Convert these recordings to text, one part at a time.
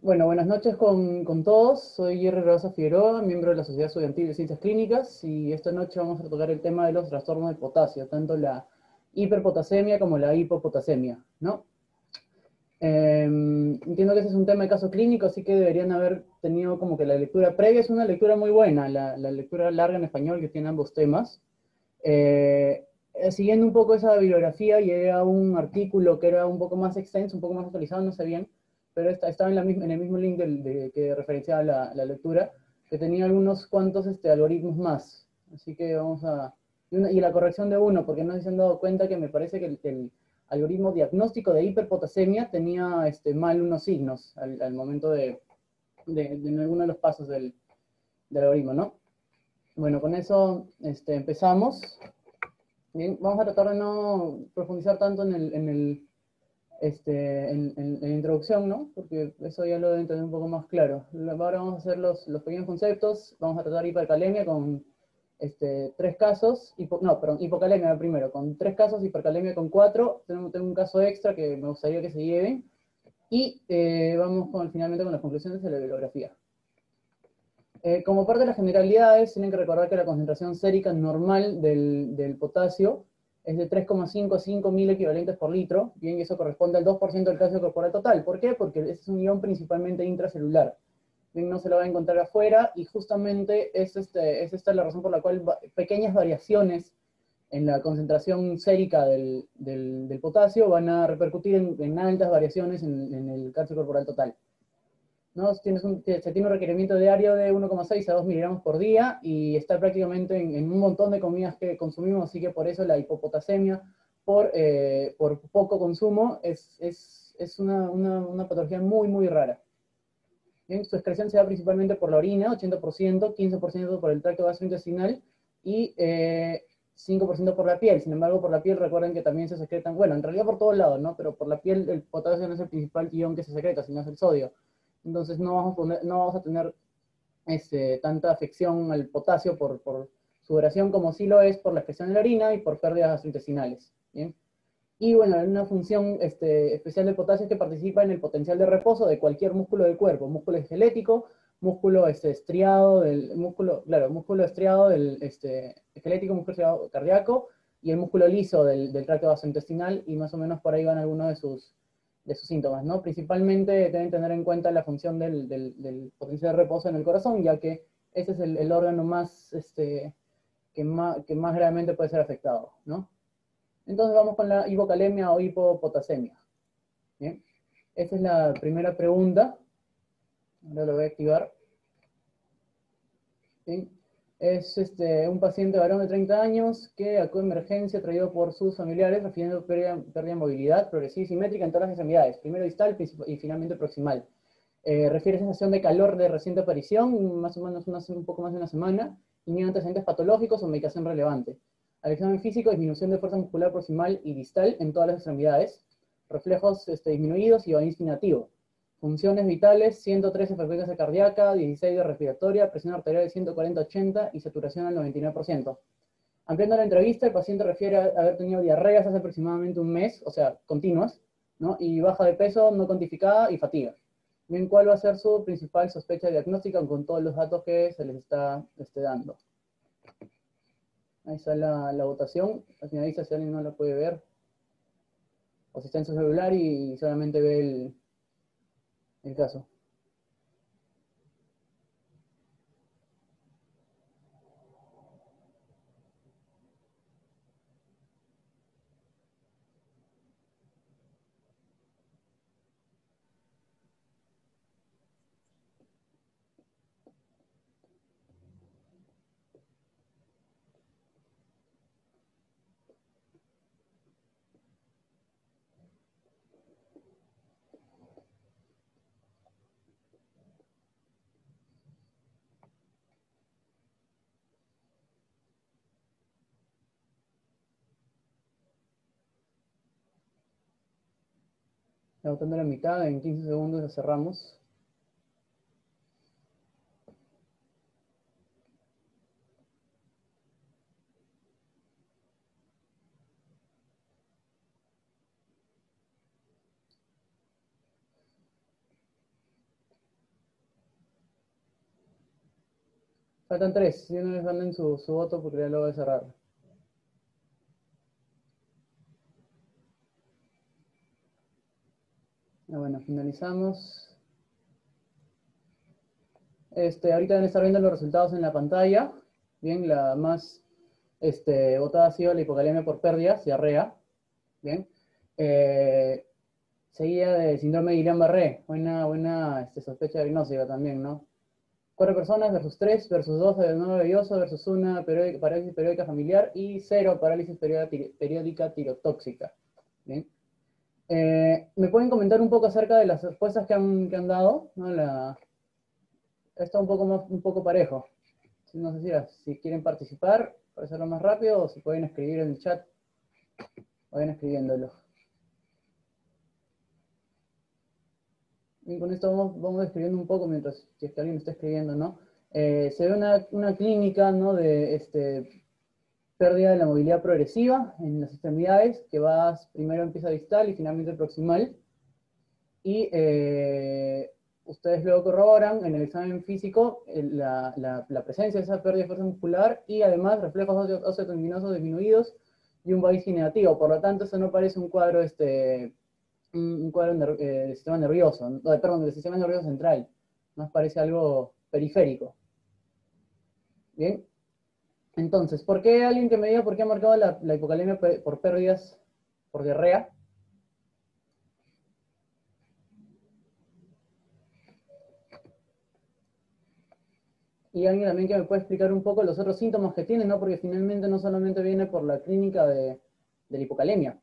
Bueno, buenas noches con todos. Soy Jerry Rosa Figueroa, miembro de la Sociedad Estudiantil de Ciencias Clínicas, y esta noche vamos a tocar el tema de los trastornos de potasio, tanto la hiperpotasemia como la hipopotasemia, ¿no? Entiendo que ese es un tema de caso clínico, así que deberían haber tenido como que la lectura previa. Es una lectura muy buena, la lectura larga en español que tiene ambos temas. Siguiendo un poco esa bibliografía, llegué a un artículo que era un poco más extenso, un poco más actualizado, no sé bien, pero estaba en el mismo link que referenciaba la lectura, que tenía algunos cuantos algoritmos más. Así que vamos a... Y la corrección de uno, porque no se han dado cuenta que me parece que el algoritmo diagnóstico de hiperpotasemia tenía mal unos signos al momento de alguno de los pasos del algoritmo, ¿no? Bueno, con eso empezamos. Bien, vamos a tratar de no profundizar tanto en la introducción, ¿no? Porque eso ya lo deben tener un poco más claro. Ahora vamos a hacer los pequeños conceptos. Vamos a tratar hipercalemia con tres casos. No, perdón, hipocalemia primero, con tres casos, hipercalemia con cuatro. Tengo un caso extra que me gustaría que se lleven. Y vamos finalmente con las conclusiones de la bibliografía. Como parte de las generalidades, tienen que recordar que la concentración sérica normal del potasio es de 3,5 a 5 mil equivalentes por litro, bien, y eso corresponde al 2% del calcio corporal total. ¿Por qué? Porque es un ion principalmente intracelular. Bien, no se lo va a encontrar afuera, y justamente es esta la razón por la cual pequeñas variaciones en la concentración sérica del potasio van a repercutir en altas variaciones en el calcio corporal total. ¿No? Se tiene un requerimiento diario de 1,6 a 2 miligramos por día, y está prácticamente en un montón de comidas que consumimos, así que por eso la hipopotasemia por poco consumo es una patología muy, muy rara. Bien, su excreción se da principalmente por la orina, 80%, 15% por el tracto gastrointestinal y 5% por la piel. Sin embargo, por la piel recuerden que también se secretan, bueno, en realidad por todos lados, ¿no? Pero por la piel el potasio no es el principal ion que se secreta, sino es el sodio. Entonces no vamos a tener tanta afección al potasio por su duración, como sí lo es por la excreción de la orina y por pérdidas gastrointestinales. ¿Bien? Y bueno, una función especial del potasio es que participa en el potencial de reposo de cualquier músculo del cuerpo, músculo esquelético, músculo estriado del músculo, claro, músculo estriado del esquelético, músculo estriado cardíaco, y el músculo liso del tracto gastrointestinal, y más o menos por ahí van algunos de sus síntomas, ¿no? Principalmente deben tener en cuenta la función del potencial de reposo en el corazón, ya que ese es el órgano que más gravemente puede ser afectado, ¿no? Entonces vamos con la hipocalemia o hipopotasemia. ¿Bien? Esa es la primera pregunta. Ahora lo voy a activar. ¿Bien? Es un paciente varón de 30 años que acude a emergencia traído por sus familiares, refiriendo pérdida de movilidad progresiva y simétrica en todas las extremidades, primero distal y finalmente proximal. Refiere sensación de calor de reciente aparición, más o menos un poco más de una semana, y ni antecedentes patológicos o medicación relevante. Al examen físico, disminución de fuerza muscular proximal y distal en todas las extremidades, reflejos disminuidos y balance inactivo. Funciones vitales, 113 frecuencia cardíaca, 16 de respiratoria, presión arterial de 140-80 y saturación al 99%. Ampliando la entrevista, el paciente refiere a haber tenido diarreas hace aproximadamente un mes, o sea, continuas, ¿no? Y baja de peso no cuantificada y fatiga. Bien, ¿cuál va a ser su principal sospecha diagnóstica con todos los datos que se les está dando? Ahí está la votación. Al finaliza, si alguien no la puede ver, o si está en su celular y solamente ve el caso. La votando la mitad, en 15 segundos la cerramos. Faltan 3, si no les manden su voto porque ya lo voy a cerrar. Bueno, finalizamos. Ahorita van a estar viendo los resultados en la pantalla. Bien, la más votada ha sido la hipocalemia por pérdidas, diarrea. Bien. Seguida de síndrome de Guillain-Barré. Buena sospecha diagnóstica también, ¿no? 4 personas versus 3 versus 2 adenoma velloso versus 1 parálisis periódica familiar y 0 parálisis periódica tirotóxica. Bien. ¿Me pueden comentar un poco acerca de las respuestas que han dado? ¿No? Está un poco parejo. No sé si quieren participar para hacerlo más rápido o si pueden escribir en el chat. Vayan escribiéndolo. Y con esto vamos escribiendo un poco mientras si es que alguien está escribiendo, ¿no? Se ve una clínica, ¿no? De pérdida de la movilidad progresiva en las extremidades, que primero empieza distal y finalmente proximal. Y ustedes luego corroboran en el examen físico la presencia de esa pérdida de fuerza muscular y además reflejos osteotendinosos disminuidos y un BAIS negativo. Por lo tanto, eso no parece un cuadro del sistema nervioso, perdón, del sistema nervioso central. Nos parece algo periférico. Bien. Entonces, ¿por qué alguien que me diga por qué ha marcado la hipocalemia por pérdidas, por diarrea? Y alguien también que me puede explicar un poco los otros síntomas que tiene, ¿no? Porque finalmente no solamente viene por la clínica de la hipocalemia.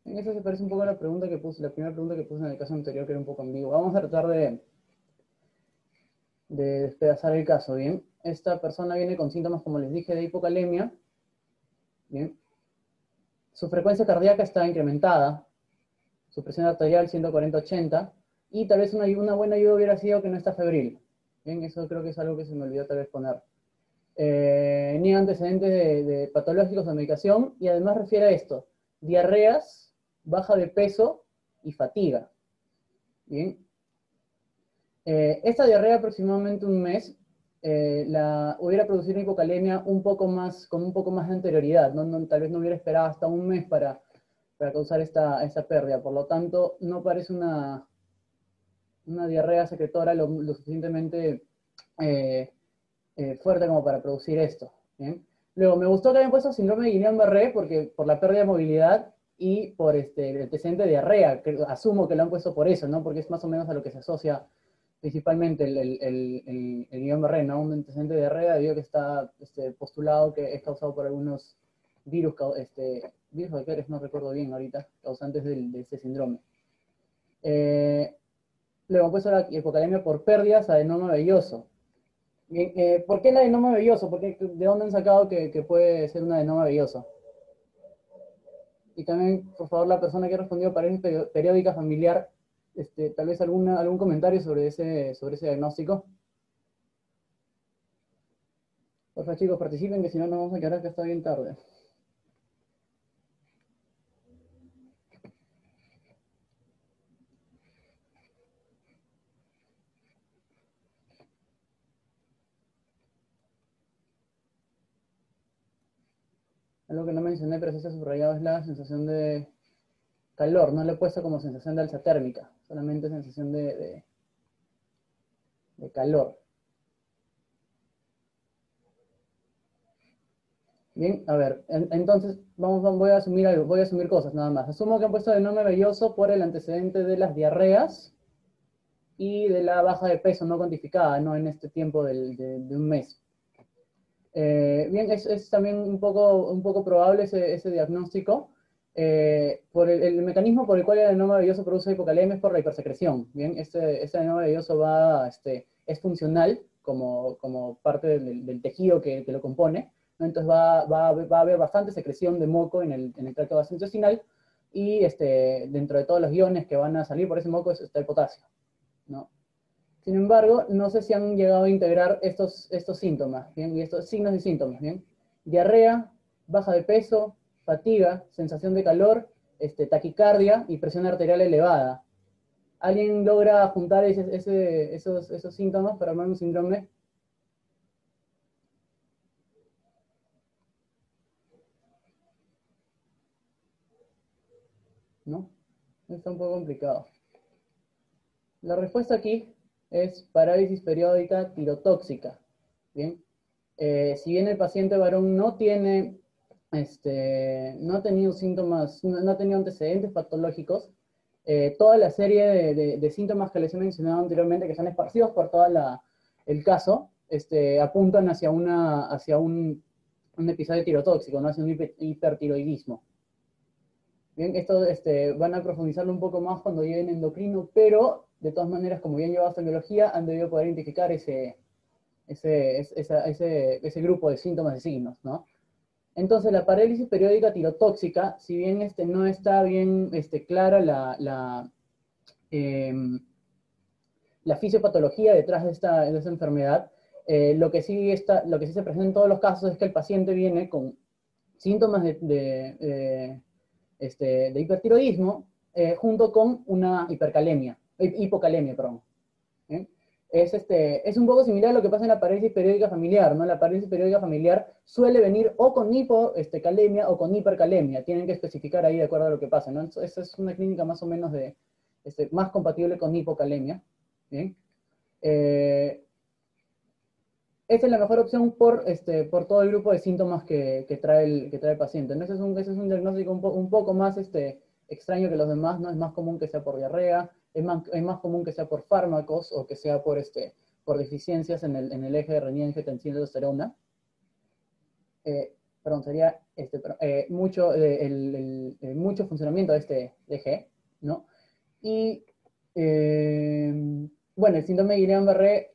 En eso se parece un poco a la pregunta que puse, la primera pregunta que puse en el caso anterior, que era un poco ambiguo. Vamos a tratar de despedazar el caso, ¿bien? Esta persona viene con síntomas, como les dije, de hipocalemia, ¿bien? Su frecuencia cardíaca está incrementada, su presión arterial 140/80, y tal vez una buena ayuda hubiera sido que no está febril. Bien, eso creo que es algo que se me olvidó tal vez poner. Ni antecedentes de patológicos de medicación, y además refiere a esto: diarreas, baja de peso y fatiga. Bien. Esta diarrea aproximadamente un mes hubiera producido una hipocalemia con un poco más de anterioridad, tal vez no hubiera esperado hasta un mes para causar esta pérdida. Por lo tanto, no parece una diarrea secretora lo suficientemente fuerte como para producir esto. ¿Bien? Luego, me gustó que hayan puesto síndrome de Guillain-Barré por la pérdida de movilidad y por el antecedente de diarrea, que asumo que lo han puesto por eso, ¿no? Porque es más o menos a lo que se asocia principalmente el Guillain-Barré, ¿no? Un antecedente de diarrea debido a que está postulado que es causado por algunos virus bacterias, no recuerdo bien ahorita, causantes de este síndrome. Luego han puesto la hipocalemia por pérdidas, adenoma velloso. Bien, ¿por qué el adenoma velloso? ¿De dónde han sacado que puede ser un adenoma velloso? Y también, por favor, la persona que ha respondido parálisis periódica familiar, tal vez algún comentario sobre ese diagnóstico. Por favor, chicos, participen, que si no nos vamos a quedar acá hasta bien tarde. Algo que no mencioné, pero sí está subrayado, es la sensación de calor. No le he puesto como sensación de alza térmica, solamente sensación de calor. Bien, a ver, entonces voy a asumir cosas nada más. Asumo que han puesto adenoma velloso por el antecedente de las diarreas y de la baja de peso no cuantificada, ¿no? En este tiempo de un mes. Bien, es también un poco probable ese diagnóstico. Por el mecanismo por el cual el adenoma velloso produce hipocalemia es por la hipersecreción. Bien, este adenoma velloso es funcional como parte del tejido que lo compone, ¿no? Entonces va a haber bastante secreción de moco en el tracto gastrointestinal, y dentro de todos los iones que van a salir por ese moco está el potasio, ¿no? Sin embargo, no sé si han llegado a integrar estos síntomas, ¿bien? Y estos signos y síntomas, ¿bien? diarrea, baja de peso, fatiga, sensación de calor, taquicardia y presión arterial elevada. ¿Alguien logra juntar esos síntomas para armar un síndrome? ¿No? Está un poco complicado. La respuesta aquí es parálisis periódica tirotóxica. ¿Bien? Si bien el paciente varón no tiene, no ha tenido síntomas, no ha tenido antecedentes patológicos, toda la serie de síntomas que les he mencionado anteriormente, que están esparcidos por todo el caso, apuntan hacia un episodio tirotóxico, ¿no? Hacia un hipertiroidismo. Bien, esto van a profundizarlo un poco más cuando lleguen endocrino, pero de todas maneras, como bien llevados en biología, han debido poder identificar ese grupo de síntomas y signos, ¿no? Entonces, la parálisis periódica tirotóxica, si bien no está bien clara la fisiopatología detrás de esta enfermedad, lo que sí se presenta en todos los casos es que el paciente viene con síntomas de hipertiroidismo junto con una hipocalemia, perdón. ¿Eh? Es un poco similar a lo que pasa en la parálisis periódica familiar, ¿no? La parálisis periódica familiar suele venir o con hipocalemia o con hipercalemia. Tienen que especificar ahí de acuerdo a lo que pasa, ¿no? Esa es una clínica más o menos más compatible con hipocalemia. ¿Bien? Esa es la mejor opción por todo el grupo de síntomas que trae el paciente, ¿no? Ese es un diagnóstico un poco más extraño que los demás, ¿no? Es más común que sea por diarrea, es más común que sea por fármacos o que sea por deficiencias en el eje de renin-angiotensina aldosterona. Perdón, sería mucho funcionamiento de este eje, ¿no? Y, bueno, el síndrome de Guillain-Barré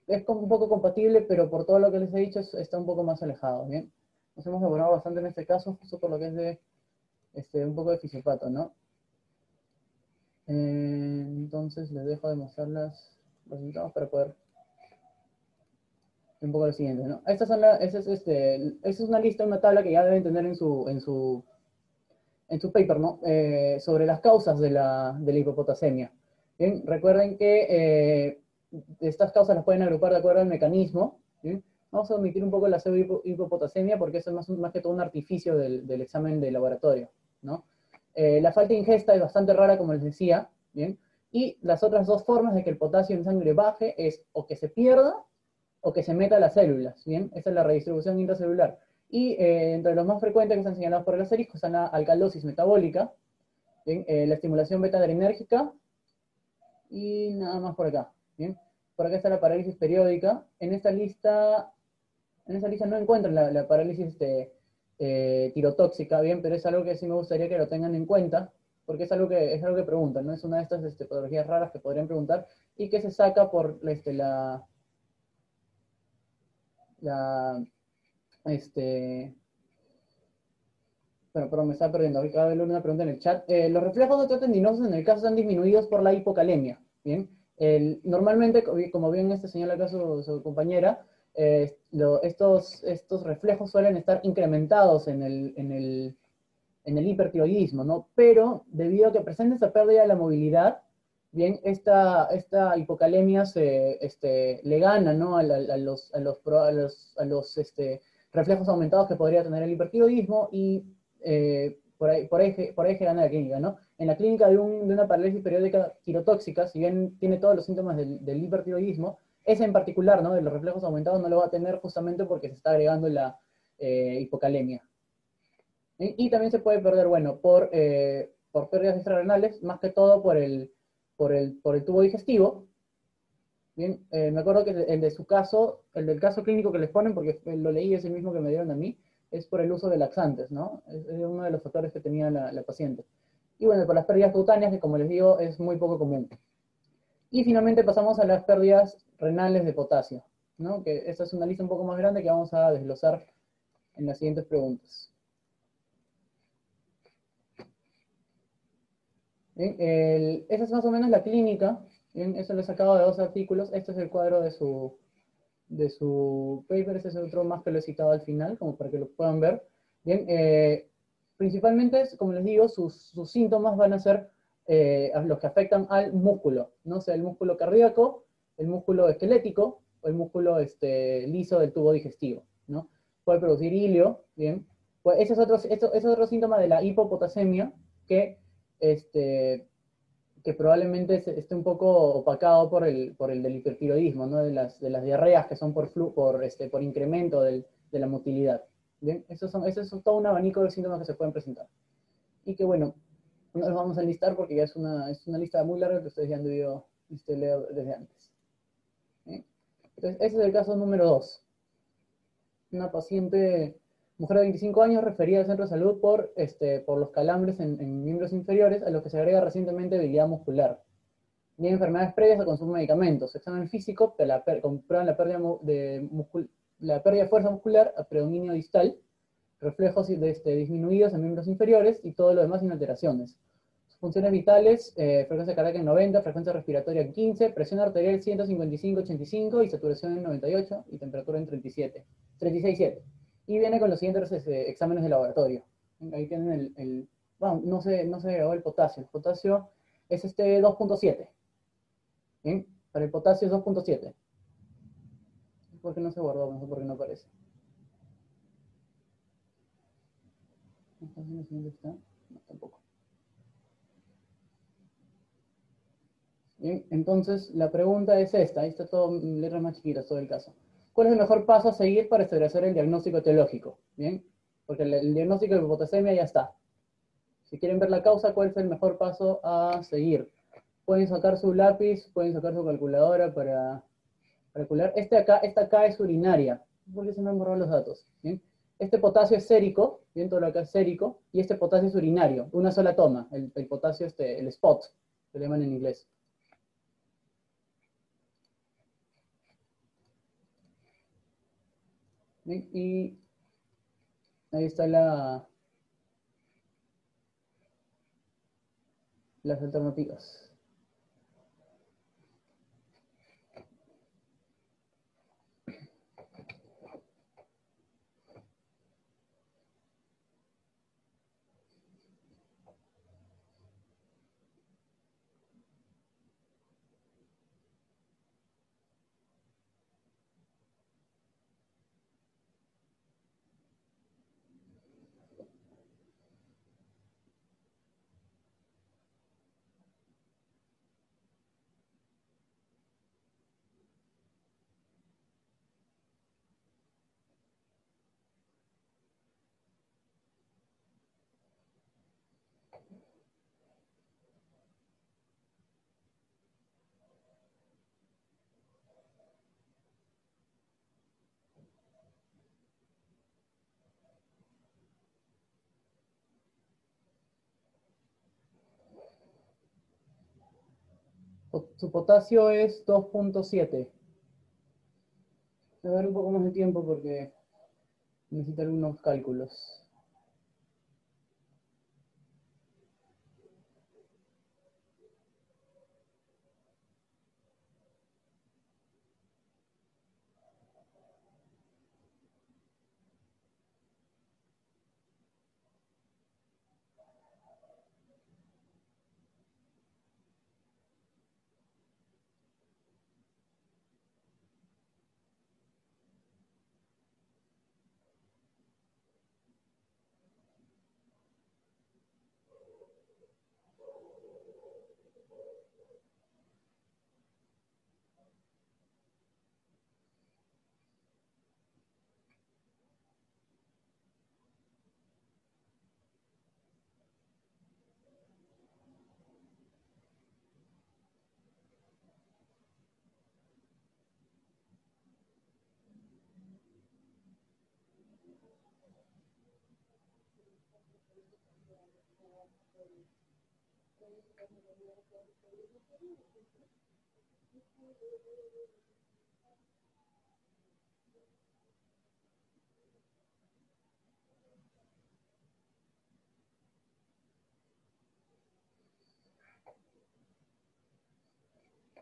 es como un poco compatible, pero por todo lo que les he dicho está un poco más alejado, ¿bien? Nos hemos demorado bastante en este caso, justo por lo que es de un poco de fisiopato, ¿no? Entonces les dejo de mostrar los resultados para poder un poco lo siguiente, ¿no? Esta es una lista, una tabla que ya deben tener en su paper, ¿no? Sobre las causas de la hipopotasemia. Bien, recuerden que estas causas las pueden agrupar de acuerdo al mecanismo. ¿Bien? Vamos a omitir un poco la pseudohipopotasemia porque eso es más que todo un artificio del examen de laboratorio, ¿no? La falta de ingesta es bastante rara, como les decía, ¿bien? Y las otras dos formas de que el potasio en sangre baje es o que se pierda o que se meta a las células, ¿bien? Esa es la redistribución intracelular. Y entre los más frecuentes que están señalados por el asterisco están la alcalosis metabólica, ¿bien? La estimulación beta-adrenérgica y nada más por acá, ¿bien? Por acá está la parálisis periódica. En esta lista no encuentran la parálisis tirotóxica, ¿bien? Pero es algo que sí me gustaría que lo tengan en cuenta, porque es algo que preguntan, ¿no? Es una de estas patologías raras que podrían preguntar y que se saca por la bueno, pero me está perdiendo. Acaba de ver una pregunta en el chat. Los reflejos osteotendinosos en el caso están disminuidos por la hipocalemia. Bien. Normalmente, como bien señala acá su compañera, estos reflejos suelen estar incrementados en el hipertiroidismo, ¿no? Pero debido a que presenta esa pérdida de la movilidad, bien, esta hipocalemia le gana, ¿no? A los reflejos aumentados que podría tener el hipertiroidismo y por ahí gana la clínica, ¿no? En la clínica de una parálisis periódica tirotóxica, si bien tiene todos los síntomas del hipertiroidismo, ese en particular, ¿no? De los reflejos aumentados no lo va a tener justamente porque se está agregando la hipocalemia. Y también se puede perder, bueno, por pérdidas extrarrenales, más que todo por el tubo digestivo. Bien, me acuerdo que el del caso clínico que les ponen, porque lo leí, es el mismo que me dieron a mí, es por el uso de laxantes, ¿no? Es uno de los factores que tenía la paciente. Y bueno, por las pérdidas cutáneas, que como les digo, es muy poco común. Y finalmente pasamos a las pérdidas renales de potasio, ¿no? Que esta es una lista un poco más grande que vamos a desglosar en las siguientes preguntas. Bien, esa es más o menos la clínica. Bien, eso lo he sacado de 2 artículos. Este es el cuadro de su de su paper, ese es otro más que lo he citado al final, como para que lo puedan ver. Bien, principalmente, como les digo, sus síntomas van a ser los que afectan al músculo, ¿no? O sea, el músculo cardíaco, el músculo esquelético o el músculo liso del tubo digestivo, ¿no? Puede producir hilio, ¿bien? Pues ese es otro síntoma de la hipopotasemia que, este, que probablemente esté un poco opacado por el del hipertiroidismo, ¿no? De las diarreas que son por incremento de la motilidad. ¿Bien? Ese es todo un abanico de síntomas que se pueden presentar. Y que bueno, no los vamos a enlistar porque ya es una lista muy larga que ustedes ya han debido leer desde antes. ¿Bien? Entonces, ese es el caso número 2. Una paciente, mujer de 25 años, referida al centro de salud por los calambres en miembros inferiores, a los que se agrega recientemente debilidad muscular. Ni enfermedades previas o consumo de medicamentos. Examen físico, comprueban la pérdida de fuerza muscular a predominio distal, reflejos disminuidos en miembros inferiores y todo lo demás sin alteraciones. Sus funciones vitales, frecuencia cardíaca en 90, frecuencia respiratoria en 15, presión arterial 155-85 y saturación en 98 y temperatura en 36,7. Y viene con los siguientes exámenes de laboratorio. Ahí tienen bueno, no se agregó el potasio. El potasio es 2.7. ¿Bien? Para el potasio es 2.7. ¿Por qué no se guardó? No sé por qué no aparece. ¿Dónde está? No, tampoco. Bien, entonces la pregunta es esta. Ahí está todo en letras más chiquitas, todo el caso. ¿Cuál es el mejor paso a seguir para establecer el diagnóstico etiológico? Bien, porque el diagnóstico de hipopotasemia ya está. Si quieren ver la causa, ¿cuál es el mejor paso a seguir? Pueden sacar su lápiz, pueden sacar su calculadora para calcular. Esta acá es urinaria. ¿Por qué se me han borrado los datos? ¿Bien? Este potasio es sérico, bien, todo lo acá es sérico, y este potasio es urinario, una sola toma, el potasio, el spot, que le llaman en inglés. ¿Bien? Y ahí está las alternativas. Su potasio es 2.7. Voy a dar un poco más de tiempo porque necesito algunos cálculos.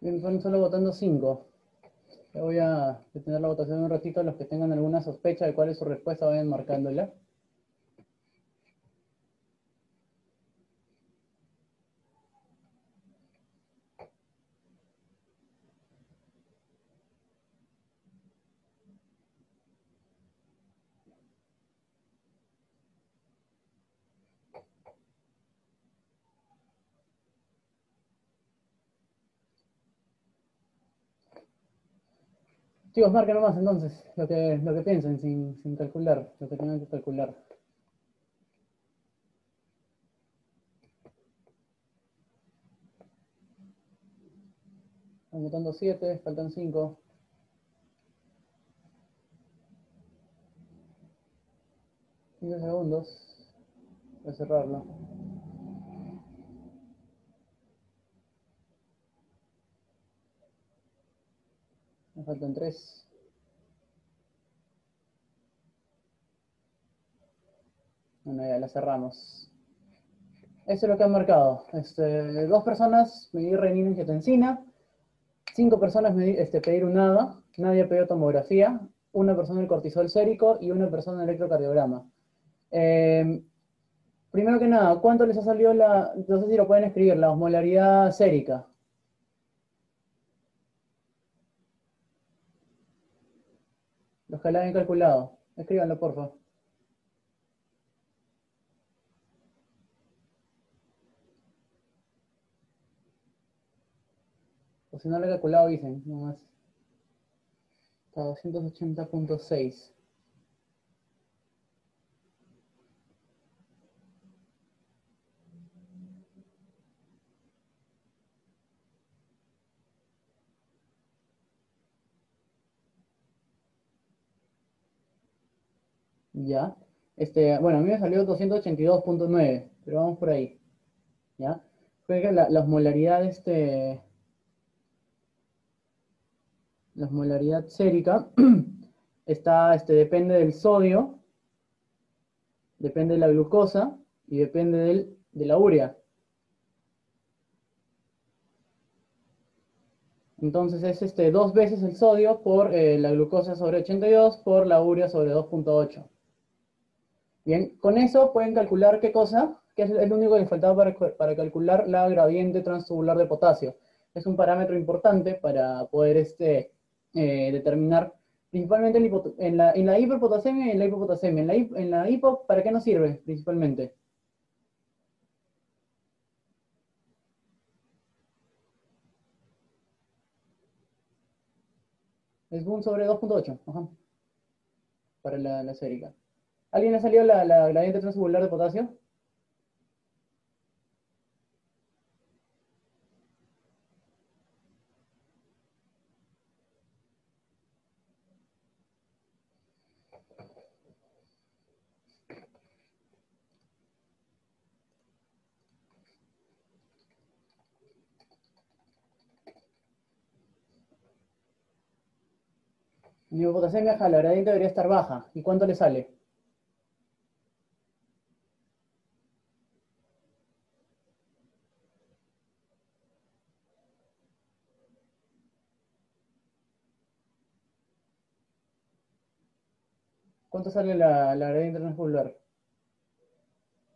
Bien, fueron solo votando 5. Ya voy a detener la votación un ratito. Los que tengan alguna sospecha de cuál es su respuesta, vayan marcándola. Chicos, marquen nomás entonces lo que piensen sin calcular, lo que tengan que calcular. Están votando 7, faltan 5. 15 segundos. Voy a cerrarlo. Me faltan 3. Bueno, ya la cerramos. Eso es lo que han marcado. 2 personas medir renina y angiotensina. 5 personas pedir un NADA. Nadie pidió tomografía. Una persona el cortisol sérico y una persona el electrocardiograma. Primero que nada, ¿cuánto les ha salido no sé si lo pueden escribir, la osmolaridad sérica? Los que la hayan calculado. Escríbanlo, por favor. O si no lo he calculado, dicen. Nomás. Está 280.6. Ya. Bueno, a mí me salió 282.9, pero vamos por ahí. ¿Ya? Fue que la osmolaridad, la osmolaridad sérica depende del sodio, depende de la glucosa y depende de la urea. Entonces es 2 veces el sodio por la glucosa sobre 82 por la urea sobre 2.8. Bien, con eso pueden calcular qué cosa, que es el único que faltaba para calcular la gradiente transtubular de potasio. Es un parámetro importante para poder determinar principalmente en la hiperpotasemia y en la hipopotasemia. En la hipo, ¿para qué nos sirve principalmente? Es un sobre 2.8, ajá, para la sérica. ¿Alguien le ha salido la gradiente transtubular de potasio? En hipopotasemia, la gradiente debería estar baja. ¿Y cuánto le sale? ¿Cuánto sale la gradiente transmuscular?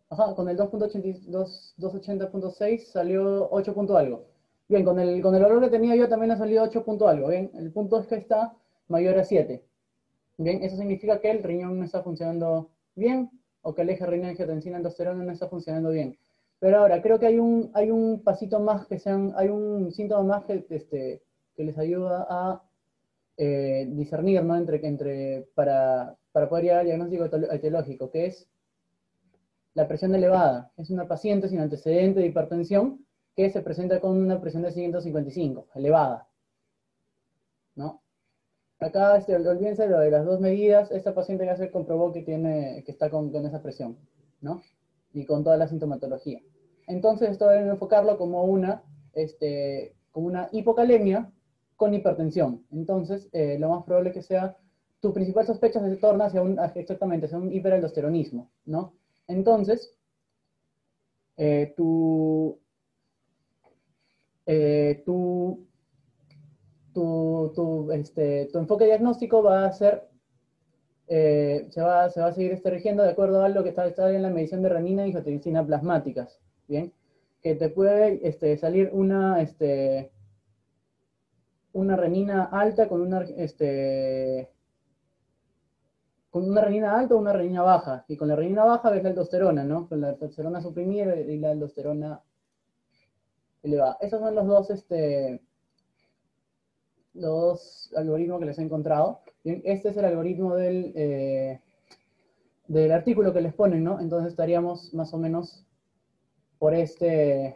Ajá, con el 280.6 salió 8 punto algo. Bien, con el valor que tenía yo también ha salido 8 punto algo. Bien, el punto es que está mayor a 7. Bien, eso significa que el riñón no está funcionando bien o que el eje renina-angiotensina-aldosterona no está funcionando bien. Pero ahora, creo que hay un pasito más hay un síntoma más que les ayuda a discernir, ¿no? Para poder llegar al diagnóstico etiológico, que es la presión elevada. Es una paciente sin antecedente de hipertensión que se presenta con una presión de 155, elevada, ¿no? Acá, olvídense de lo de las 2 medidas. Esta paciente ya se comprobó que está con esa presión, ¿no? Y con toda la sintomatología. Entonces, esto deben enfocarlo como una hipocalemia con hipertensión. Entonces, lo más probable que sea, tu principal sospecha se torna exactamente, hacia un hiperaldosteronismo, ¿no? Entonces, tu tu enfoque diagnóstico va a ser, se va a seguir rigiendo de acuerdo a lo que está en la medición de renina y angiotensina plasmáticas, ¿bien? Que te puede salir una renina alta con una renina alta o una renina baja. Y con la renina baja ves la aldosterona, ¿no? Con la aldosterona suprimida y la aldosterona elevada. Esos son los algoritmos que les he encontrado. Bien, este es el algoritmo del artículo que les ponen, ¿no? Entonces estaríamos más o menos por esta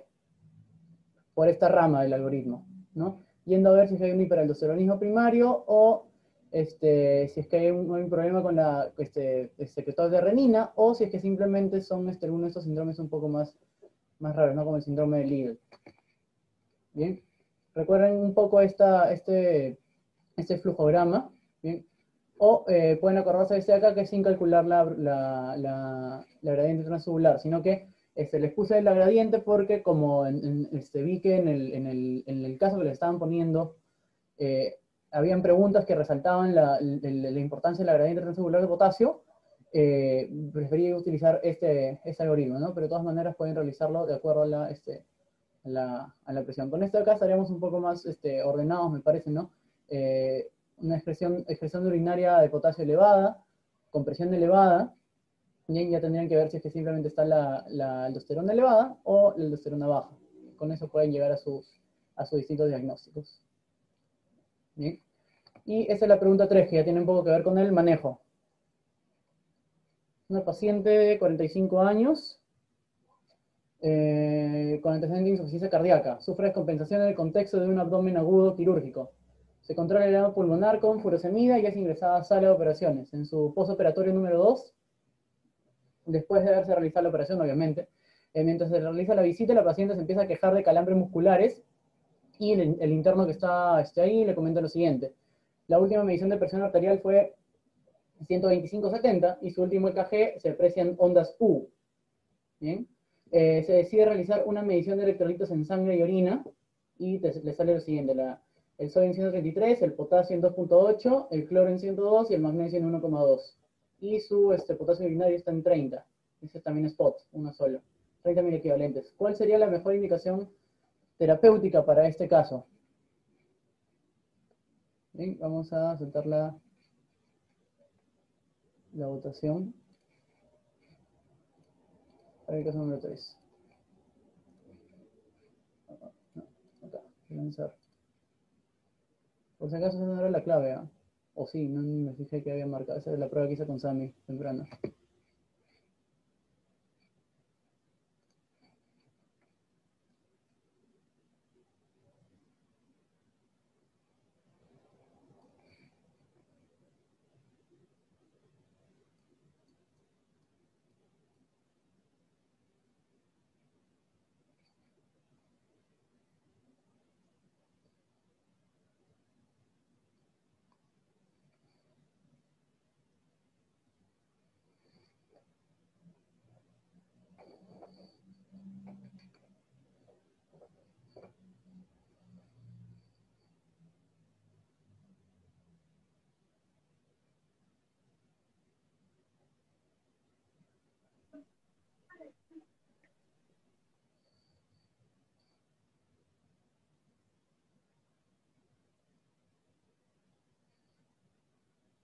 rama del algoritmo, ¿no? Yendo a ver si es que hay un hiperaldosteronismo primario o si es que hay un problema con el secretor de renina o si es que simplemente son algunos de estos síndromes un poco más raros, ¿no? Como el síndrome de Liddle. Bien, recuerden un poco este flujograma, ¿bien? O pueden acordarse de este acá que es sin calcular la gradiente transcelular, sino que les puse la gradiente porque como vi que en el caso que le estaban poniendo, habían preguntas que resaltaban la importancia de la gradiente transcelular de potasio, preferí utilizar este algoritmo, ¿no? Pero de todas maneras pueden realizarlo de acuerdo a la presión. Con esto acá estaríamos un poco más ordenados, me parece, ¿no? Una expresión de urinaria de potasio elevada, con presión elevada, bien, ya tendrían que ver si es que simplemente está la aldosterona elevada o la aldosterona baja. Con eso pueden llegar a sus distintos diagnósticos. Bien. Y esa es la pregunta 3, que ya tiene un poco que ver con el manejo. Una paciente de 45 años, con antecedente de insuficiencia cardíaca. Sufre descompensación en el contexto de un abdomen agudo quirúrgico. Se controla el edema pulmonar con furosemida y es ingresada a sala de operaciones. En su postoperatorio número 2, después de haberse realizado la operación, obviamente, mientras se realiza la visita, la paciente se empieza a quejar de calambres musculares y el interno que está ahí le comenta lo siguiente. La última medición de presión arterial fue 125/70 y su último EKG se aprecia en ondas U. ¿Bien? Se decide realizar una medición de electrolitos en sangre y orina y le sale lo siguiente. El sodio en 133, el potasio en 2.8, el cloro en 102 y el magnesio en 1.2. Y su potasio urinario está en 30. Ese también es spot, uno solo. 30 mil equivalentes. ¿Cuál sería la mejor indicación terapéutica para este caso? Bien, vamos a soltar la votación para el caso número 3. Acá, lanzar. Por si acaso esa no era la clave, ¿eh? O sí, no me fijé que había marcado. Esa es la prueba que hice con Sammy temprano.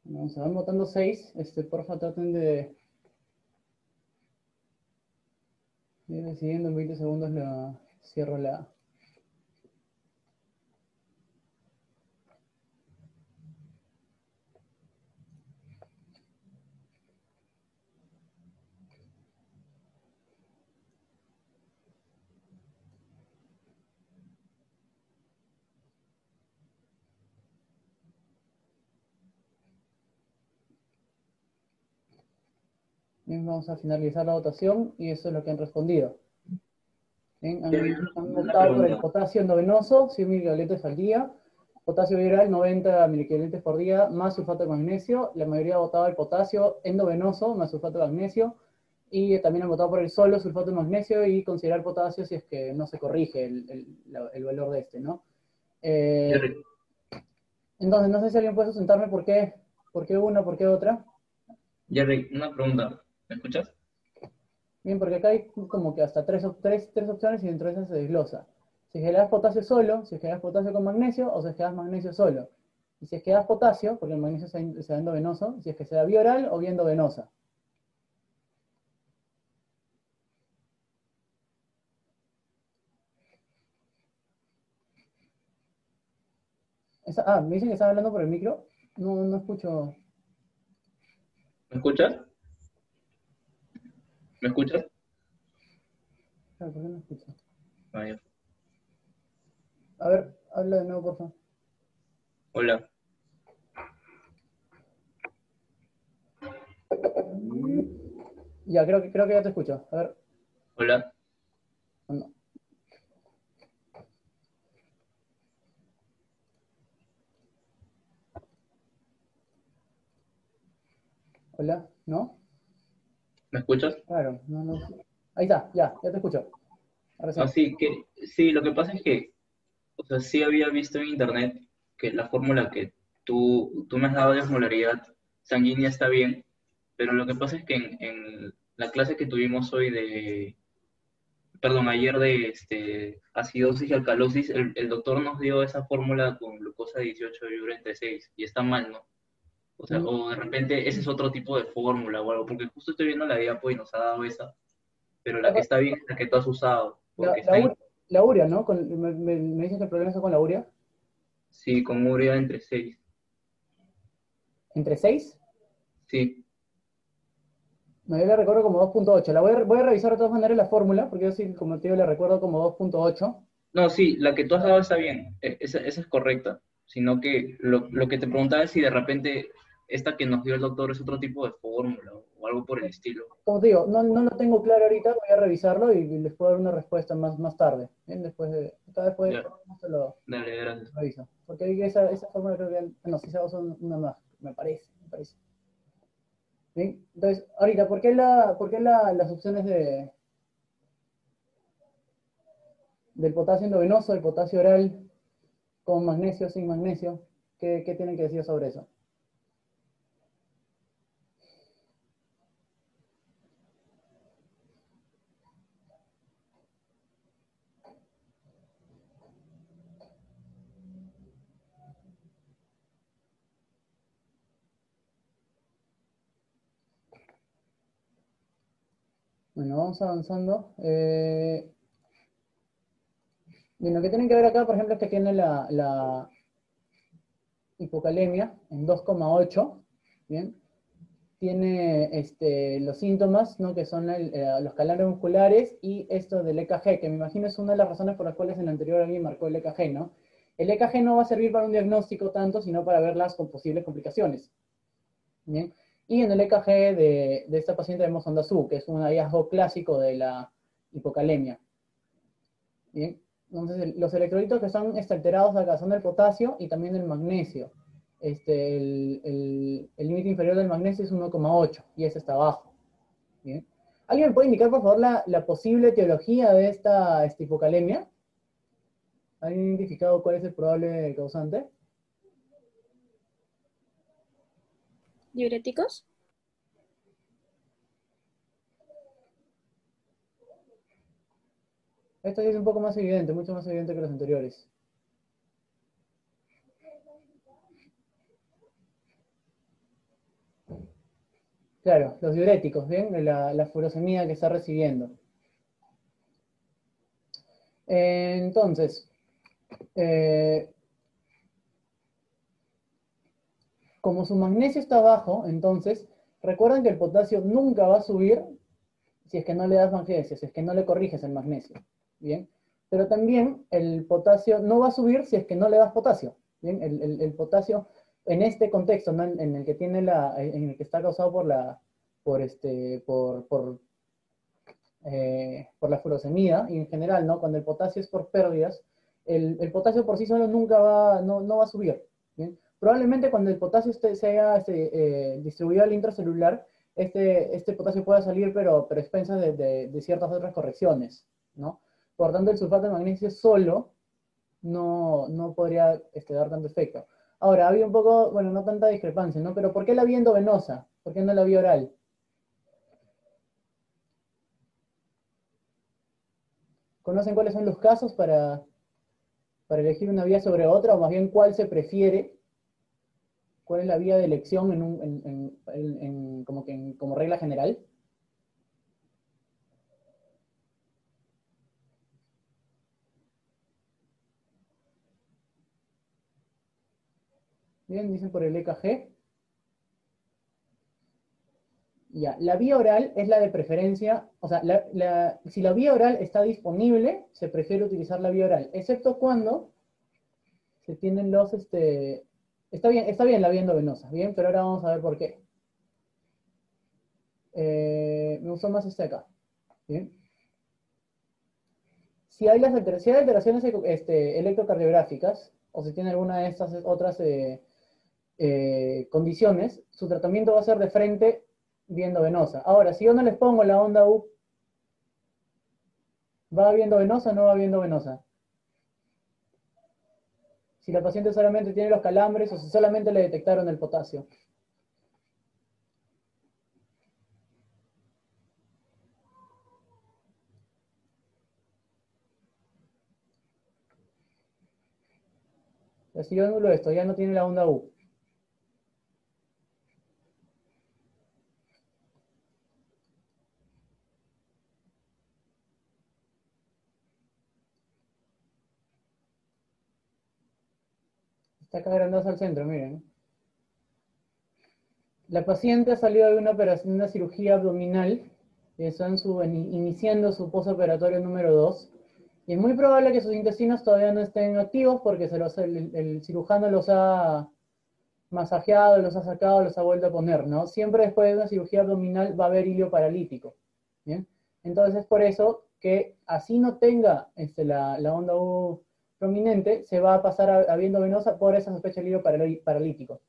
Bueno, se van votando 6. Porfa, traten de ir decidiendo. En 20 segundos cierro la... Bien, vamos a finalizar la votación y eso es lo que han respondido. Bien, han votado por el potasio endovenoso, 100 ml al día. Potasio viral, 90 ml por día, más sulfato de magnesio. La mayoría ha votado el potasio endovenoso, más sulfato de magnesio. Y también han votado por el solo sulfato de magnesio y considerar potasio si es que no se corrige el valor de ¿no? Entonces, no sé si alguien puede sustentarme por qué una, por qué otra. Jerry, una pregunta. ¿Me escuchas? Bien, porque acá hay como que hasta tres opciones y dentro de esas se desglosa. Si es que le das potasio solo, si es que le das potasio con magnesio o si es que das magnesio solo. Y si es que das potasio, porque el magnesio se da endovenoso, si es que se da vía oral o vía endovenosa. Me dicen que están hablando por el micro. No, no escucho. ¿Me escuchas? ¿Me escuchas? Claro, ¿por qué no escucho? Ah, ya. A ver, habla de nuevo, por favor. Hola, Ya, creo que ya te escucho. A ver, hola. no. Hola, ¿no? ¿Me escuchas? Claro, no, no. Ahí está, ya te escucho. Ahora sí. Así que, sí, lo que pasa es que, o sea, sí había visto en internet que la fórmula que tú me has dado de osmolaridad sanguínea está bien, pero lo que pasa es que en la clase que tuvimos hoy perdón, ayer de acidosis y alcalosis, el doctor nos dio esa fórmula con glucosa 18 y urea entre 6 y está mal, ¿no? O sea, Mm, o de repente ese es otro tipo de fórmula o algo, porque justo estoy viendo la diapo y nos ha dado esa, pero la que está bien es la que tú has usado, La, porque la, está en, ur- la urea, ¿no? Me dicen que el problema está con la urea. sí, con urea entre 6. ¿Entre 6? Sí. No, yo la recuerdo como 2.8. Voy a revisar de todas maneras la fórmula, porque yo sí, como te digo, la recuerdo como 2.8. No, sí, la que tú has dado está bien, esa es correcta, sino que lo que te preguntaba es si de repente esta que nos dio el doctor es otro tipo de fórmula o algo por el estilo. Como te digo, no lo tengo claro ahorita, voy a revisarlo y les puedo dar una respuesta más tarde. Bien, después Ya, se lo dale, gracias. reviso. Porque ahí esa fórmula creo que, no, si se usa una más, me parece. Bien, entonces, ahorita, ¿por qué las opciones del potasio endovenoso, del potasio oral, con magnesio, sin magnesio? ¿Qué tienen que decir sobre eso? Bueno, vamos avanzando. Bien, lo que tienen que ver acá, por ejemplo, es que tiene la hipocalemia en 2,8, ¿bien? Tiene los síntomas, ¿no? Que son los calambres musculares y esto del EKG, que me imagino es una de las razones por las cuales en el anterior alguien marcó el EKG, ¿no? El EKG no va a servir para un diagnóstico tanto, sino para verlas con posibles complicaciones, ¿bien? Y en el EKG de esta paciente vemos onda azul, que es un hallazgo clásico de la hipocalemia, ¿bien? Entonces, los electrolitos que están alterados acá son el potasio y también el magnesio. El límite inferior del magnesio es 1,8 y ese está abajo. ¿Bien? ¿Alguien me puede indicar, por favor, la posible etiología de esta hipocalemia? ¿Han identificado cuál es el probable causante? ¿Diuréticos? Esto ya es un poco más evidente, mucho más evidente que los anteriores. Claro, los diuréticos, ¿bien? La furosemida que está recibiendo. Entonces, eh, como su magnesio está bajo, entonces, recuerden que el potasio nunca va a subir si es que no le das magnesio, si es que no le corriges el magnesio. ¿Bien? Pero también el potasio no va a subir si es que no le das potasio. ¿Bien? El potasio, en este contexto, ¿no? En el que tiene en el que está causado por la furosemida, y en general, ¿no? Cuando el potasio es por pérdidas, el potasio por sí solo no va a subir. ¿Bien? Probablemente cuando el potasio se haya distribuido al intracelular, este potasio pueda salir, pero a expensas de ciertas otras correcciones, ¿no? Por tanto, el sulfato de magnesio solo no podría dar tanto efecto. Ahora, había un poco, bueno, no tanta discrepancia, ¿no? Pero ¿por qué la vía endovenosa? ¿Por qué no la vía oral? ¿Conocen cuáles son los casos para elegir una vía sobre otra? O más bien, ¿cuál se prefiere? ¿Cuál es la vía de elección como regla general? Bien, dicen por el EKG. Ya, la vía oral es la de preferencia, o sea, si la vía oral está disponible, se prefiere utilizar la vía oral, excepto cuando se tienen está bien la vía endovenosa, bien, pero ahora vamos a ver por qué. Me gustó más este acá, bien. Si hay alteraciones electrocardiográficas, o si tiene alguna de estas otras condiciones, su tratamiento va a ser de frente vía endovenosa. Ahora, si yo no les pongo la onda U, ¿va viendo venosa o no va viendo venosa? Si la paciente solamente tiene los calambres o si solamente le detectaron el potasio. Si yo anulo esto, ya no tiene la onda U. Está acá agrandados al centro, miren. La paciente ha salido de una operación, una cirugía abdominal, y están iniciando su postoperatorio número 2. Y es muy probable que sus intestinos todavía no estén activos porque el cirujano los ha masajeado, los ha sacado, los ha vuelto a poner, ¿no? Siempre después de una cirugía abdominal va a haber hilo paralítico, ¿bien? Entonces es por eso que así no tenga la onda U prominente, se va a pasar a viendo venosa por esa sospecha del hilo paralítico.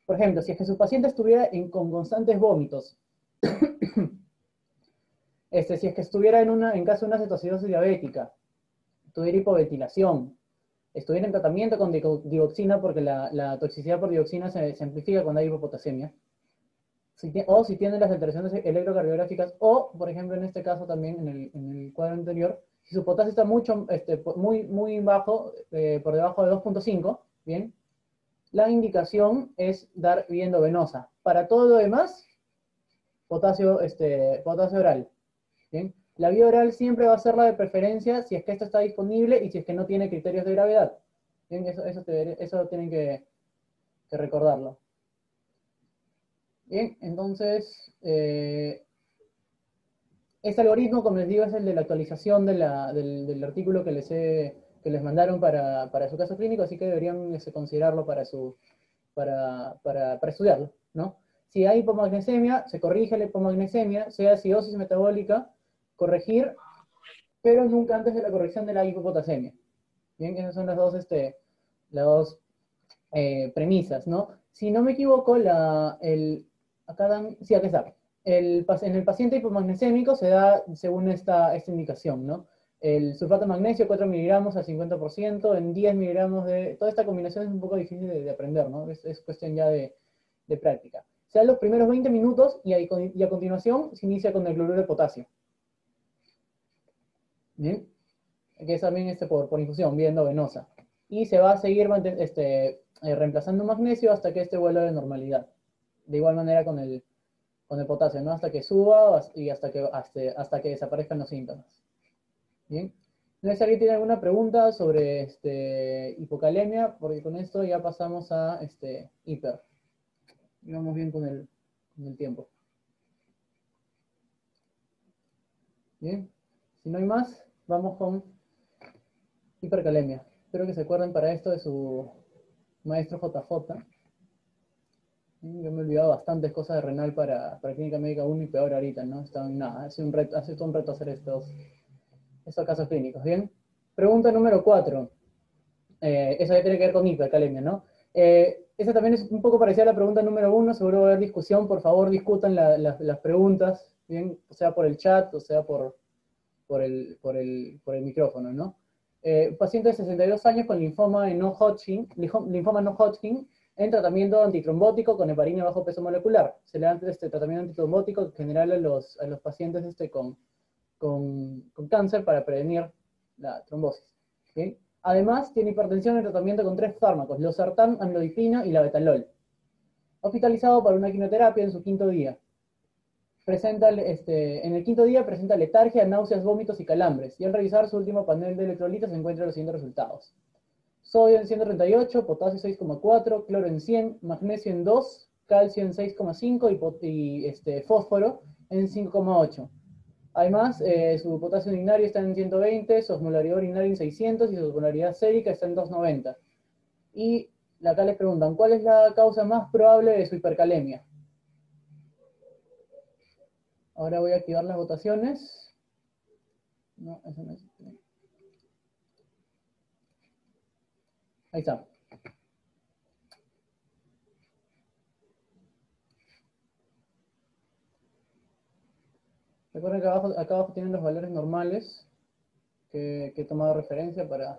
Por ejemplo, si es que su paciente estuviera con constantes vómitos, si es que estuviera en caso de una cetoacidosis diabética, tuviera hipoventilación, estuviera en tratamiento con dioxina, porque la toxicidad por dioxina se amplifica cuando hay hipopotasemia, o si tiene las alteraciones electrocardiográficas, o, por ejemplo, en este caso también, en el cuadro anterior, si su potasio está muy bajo, por debajo de 2.5, ¿bien? La indicación es dar vía endovenosa. Para todo lo demás, potasio oral, ¿bien? La vía oral siempre va a ser la de preferencia si es que esta está disponible y si es que no tiene criterios de gravedad. ¿Bien? Eso tienen que recordarlo. Bien, entonces, este algoritmo, como les digo, es el de la actualización del artículo que les mandaron para su caso clínico, así que deberían considerarlo para estudiarlo, ¿no? Si hay hipomagnesemia, se corrige la hipomagnesemia, sea acidosis metabólica, corregir, pero nunca antes de la corrección de la hipopotasemia. Bien, esas son las dos premisas, ¿no? Si no me equivoco, sí, acá está. En el paciente hipomagnesémico se da según esta indicación, ¿no? El sulfato de magnesio, 4 miligramos al 50%, en 10 miligramos de... Toda esta combinación es un poco difícil de aprender, ¿no? Es cuestión ya de práctica. Se dan los primeros 20 minutos y a continuación se inicia con el cloruro de potasio. ¿Bien? Que es también por infusión, vía endovenosa. Y se va a seguir reemplazando magnesio hasta que vuelva de normalidad. De igual manera con el potasio, ¿no? Hasta que suba y hasta que desaparezcan los síntomas. Bien. No sé si alguien tiene alguna pregunta sobre hipocalemia, porque con esto ya pasamos a hiper. Y vamos bien con el tiempo. Bien. Si no hay más, vamos con hipercalemia. Espero que se acuerden para esto de su maestro JJ. Yo me he olvidado bastantes cosas de renal para Clínica Médica 1 y peor ahorita, ¿no? Nada, hace todo un reto hacer estos casos clínicos, ¿bien? Pregunta número 4. Eso ya tiene que ver con hipercalemia, ¿no? Esa también es un poco parecida a la pregunta número 1, seguro va a haber discusión, por favor discutan las preguntas, ¿bien? O sea por el chat, o sea por el micrófono, ¿no? Paciente de 62 años con linfoma no Hodgkin, linfoma no Hodgkin, en tratamiento antitrombótico con heparina bajo peso molecular. Se le da este tratamiento antitrombótico en general a los pacientes con cáncer para prevenir la trombosis. ¿Sí? Además, tiene hipertensión en tratamiento con 3 fármacos, losartán, amlodipina y labetalol. Hospitalizado para una quimioterapia en su quinto día. En el quinto día presenta letargia, náuseas, vómitos y calambres. Y al revisar su último panel de electrolitos se encuentran los siguientes resultados. Sodio en 138, potasio 6,4, cloro en 100, magnesio en 2, calcio en 6,5 y fósforo en 5,8. Además, su potasio urinario está en 120, su osmolaridad urinaria en 600 y su osmolaridad sérica está en 290. Y acá les preguntan, ¿cuál es la causa más probable de su hipercalemia? Ahora voy a activar las votaciones. No, eso no es. Ahí está. Recuerden que acá abajo tienen los valores normales que he tomado referencia para...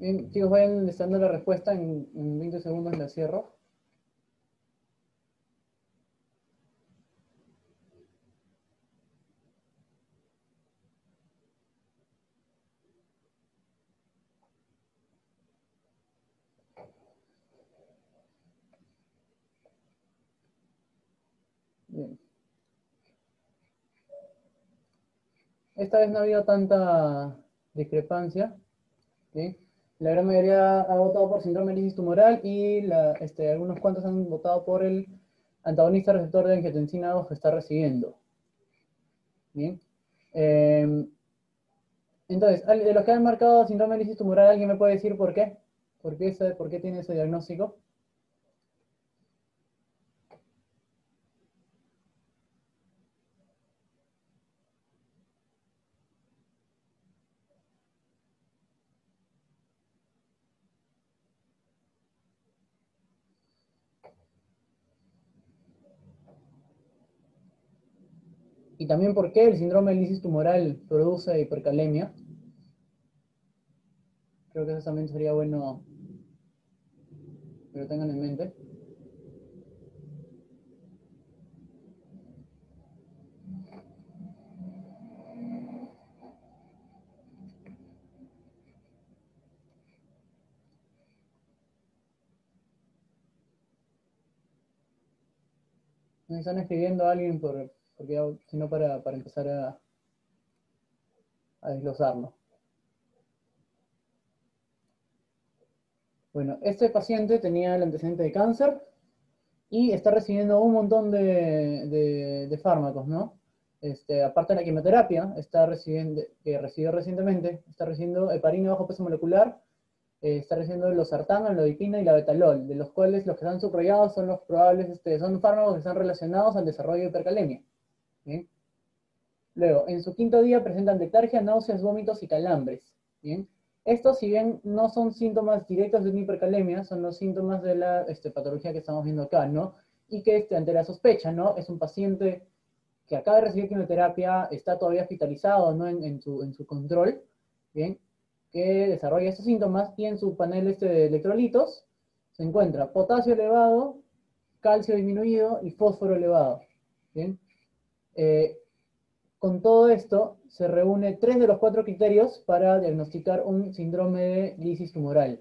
Bien, chicos, vayan listando la respuesta en 20 segundos la cierro. Bien. Esta vez no ha habido tanta discrepancia, ¿sí? La gran mayoría ha votado por síndrome de lisis tumoral y algunos cuantos han votado por el antagonista receptor de angiotensina 2 que está recibiendo. Bien. Entonces, de los que han marcado síndrome de lisis tumoral, ¿alguien me puede decir por qué? ¿Por qué tiene ese diagnóstico? Y también por qué el síndrome de lisis tumoral produce hipercalemia. Creo que eso también sería bueno que lo tengan en mente. Me están escribiendo a alguien porque sino para empezar a desglosarlo. Bueno, este paciente tenía el antecedente de cáncer y está recibiendo un montón de fármacos, ¿no? Aparte de la quimioterapia, que recibió recientemente, está recibiendo heparina bajo peso molecular, está recibiendo losartán, amlodipina y labetalol, de los cuales los que están subrayados son los probables, son fármacos que están relacionados al desarrollo de hipercalemia. ¿Sí? Luego, en su quinto día presentan letargia, náuseas, vómitos y calambres. ¿Bien? Estos, si bien no son síntomas directos de una hipercalemia, son los síntomas de la patología que estamos viendo acá, ¿no? Y que ante la sospecha, ¿no? Es un paciente que acaba de recibir quimioterapia, está todavía hospitalizado, ¿no? En su control, ¿bien? Que desarrolla estos síntomas y en su panel de electrolitos se encuentra potasio elevado, calcio disminuido y fósforo elevado, ¿bien? Con todo esto, se reúne 3 de los 4 criterios para diagnosticar un síndrome de lisis tumoral.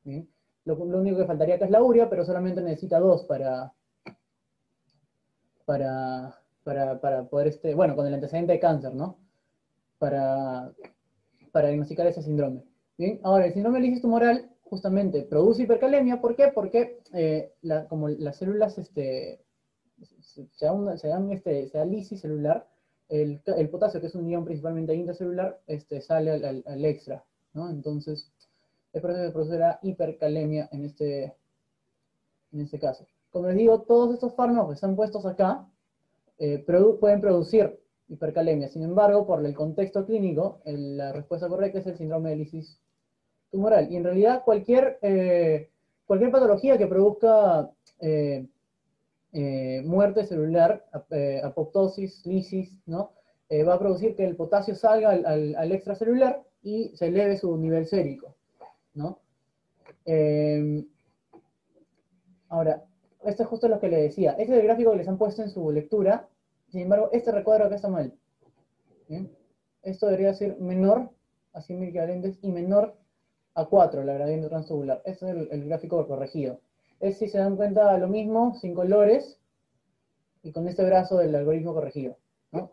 ¿Bien? Lo único que faltaría acá es la urea, pero solamente necesita 2 para poder, bueno, con el antecedente de cáncer, ¿no? Para, para diagnosticar ese síndrome. Bien, ahora, el síndrome de lisis tumoral justamente produce hipercalemia. ¿Por qué? Porque como las células se da lisis celular, el potasio, que es un ion principalmente intracelular, sale al extra, ¿no? Entonces, es por eso que se produce la hipercalemia en este caso. Como les digo, todos estos fármacos que están puestos acá pueden producir hipercalemia. Sin embargo, por el contexto clínico, la respuesta correcta es el síndrome de lisis tumoral. Y en realidad, cualquier patología que produzca muerte celular, apoptosis, lisis, ¿no? Va a producir que el potasio salga al extracelular y se eleve su nivel sérico, ¿no? Ahora, esto es justo lo que le decía. Este es el gráfico que les han puesto en su lectura. Sin embargo, este recuadro acá está mal. ¿Bien? Esto debería ser menor a 100.000 equivalentes y menor a 4, la gradiente transtubular. Este es el gráfico corregido. Es, si se dan cuenta, lo mismo, sin colores, y con este brazo del algoritmo corregido, ¿no?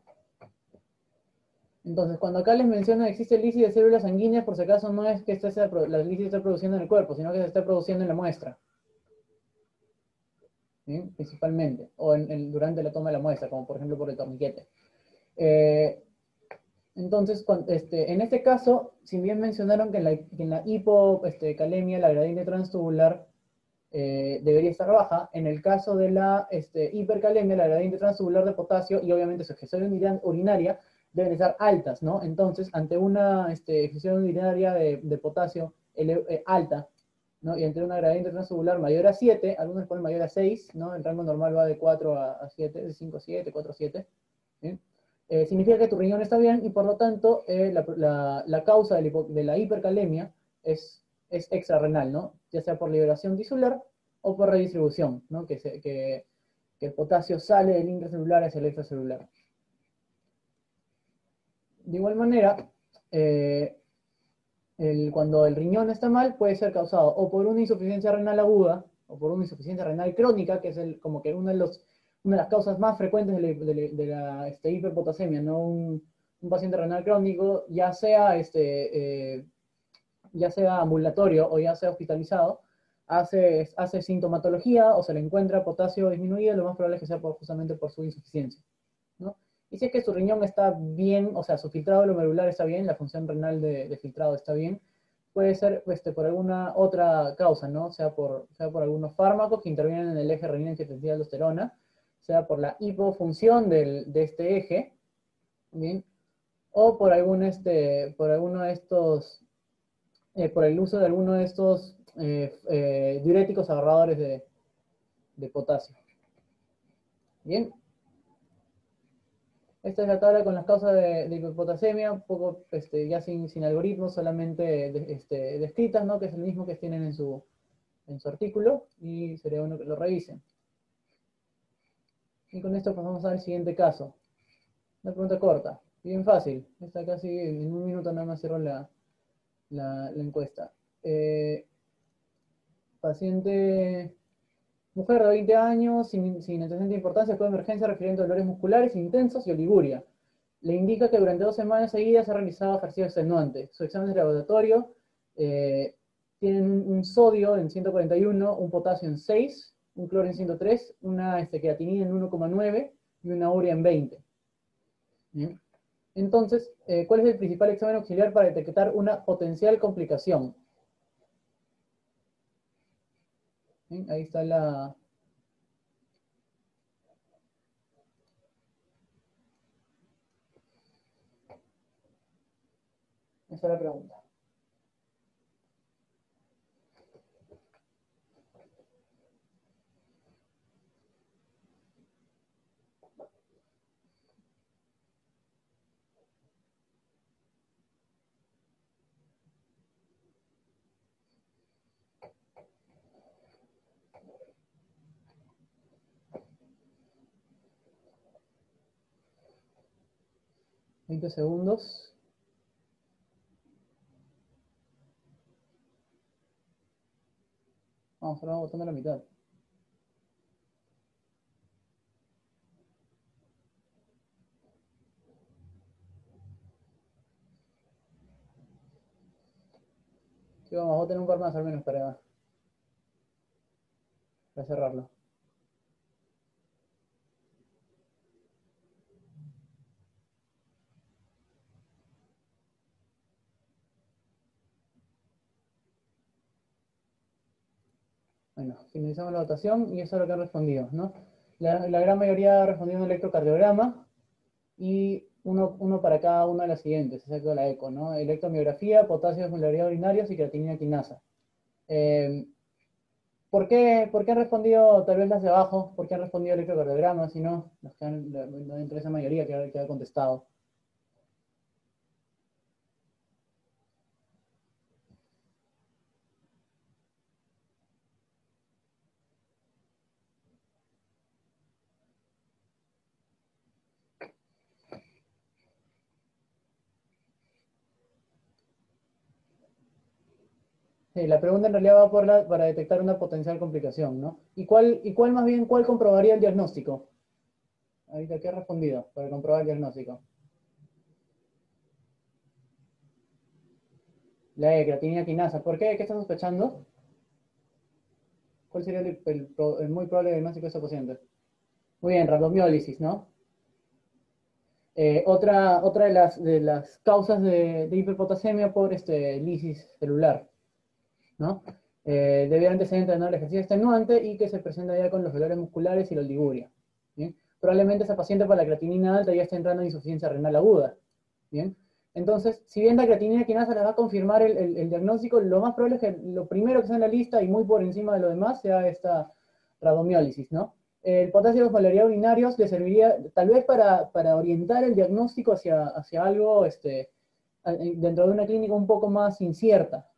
Entonces, cuando acá les menciono que existe lisis de células sanguíneas, por si acaso no es que la lisis esté produciendo en el cuerpo, sino que se esté produciendo en la muestra. ¿Sí? Principalmente, o durante la toma de la muestra, como por ejemplo por el torniquete. Entonces, en este caso, si bien mencionaron que en la hipocalemia la gradiente transtubular debería estar baja, en el caso de la hipercalemia, la gradiente transtubular de potasio y obviamente su excreción urinaria deben estar altas, ¿no? Entonces, ante una excreción urinaria de potasio alta, ¿no? Y ante una gradiente transtubular mayor a 7, algunos ponen mayor a 6, ¿no? El rango normal va de 4 a 7, de 5 a 7, 4 a 7, ¿sí? Significa que tu riñón está bien y por lo tanto la causa de la hipercalemia es extrarrenal, ¿no? Ya sea por liberación tisular o por redistribución, ¿no? Que el potasio sale del intracelular hacia el extracelular. De igual manera, cuando el riñón está mal, puede ser causado o por una insuficiencia renal aguda o por una insuficiencia renal crónica, que es como que una de las causas más frecuentes de la hiperpotasemia, ¿no? Un paciente renal crónico, ya sea ambulatorio o ya sea hospitalizado, hace sintomatología o se le encuentra potasio disminuido, lo más probable es que sea justamente por su insuficiencia, ¿no? Y si es que su riñón está bien, o sea, su filtrado glomerular está bien, la función renal de filtrado está bien, puede ser por alguna otra causa, ¿no? Sea por algunos fármacos que intervienen en el eje renina-angiotensina-aldosterona, sea por la hipofunción de este eje, ¿bien? O por alguno de estos por el uso de alguno de estos diuréticos agarradores de potasio. Bien, esta es la tabla con las causas de hipopotasemia, un poco ya sin algoritmos, solamente descritas, ¿no? Que es el mismo que tienen en su artículo, y sería bueno que lo revisen. Y con esto pasamos al siguiente caso. Una pregunta corta, bien fácil. Esta casi en un minuto nada más cierro la encuesta. Paciente mujer de 20 años, sin antecedente de importancia, fue de emergencia refiriendo a dolores musculares intensos y oliguria. Le indica que durante 2 semanas seguidas ha realizado ejercicio extenuante. Su examen de laboratorio tiene un sodio en 141, un potasio en 6, un cloro en 103, una creatinina en 1,9 y una urea en 20. ¿Bien? Entonces, ¿cuál es el principal examen auxiliar para detectar una potencial complicación? ¿Bien? Ahí está la... Tercera pregunta. $20. Vamos, ahora vamos botando la mitad. Sí, vamos a tener un par más al menos para cerrarlo. Bueno, finalizamos la votación y eso es lo que han respondido, ¿no? La gran mayoría ha respondido un electrocardiograma y uno para cada una de las siguientes, excepto la eco, ¿no? Electromiografía, potasio, osmolaridad urinarios y creatinina quinasa. ¿Por qué han respondido tal vez las de abajo? ¿Por qué han respondido electrocardiograma? Si no, los que han, entre esa mayoría que ha contestado. Sí, la pregunta en realidad va para detectar una potencial complicación, ¿no? ¿Y cuál más bien, cuál comprobaría el diagnóstico? Ahorita, ¿qué ha respondido para comprobar el diagnóstico? La de creatinina quinasa. ¿Por qué? ¿Qué está sospechando? ¿Cuál sería el muy probable diagnóstico de ese paciente? Muy bien, rabdomiólisis, ¿no? Otra de las causas de hiperpotasemia por lisis celular, ¿no? Debido a antecedentes de el ejercicio extenuante y que se presenta ya con los dolores musculares y la oliguria. ¿Bien? Probablemente esa paciente para la creatinina alta ya está entrando en insuficiencia renal aguda. ¿Bien? Entonces, si bien la creatinina quinasa les va a confirmar el diagnóstico, lo más probable es que lo primero que sea en la lista y muy por encima de lo demás sea esta rabdomiólisis, ¿no? El potasio y la osmolaridad urinarios le serviría tal vez para orientar el diagnóstico hacia algo dentro de una clínica un poco más incierta,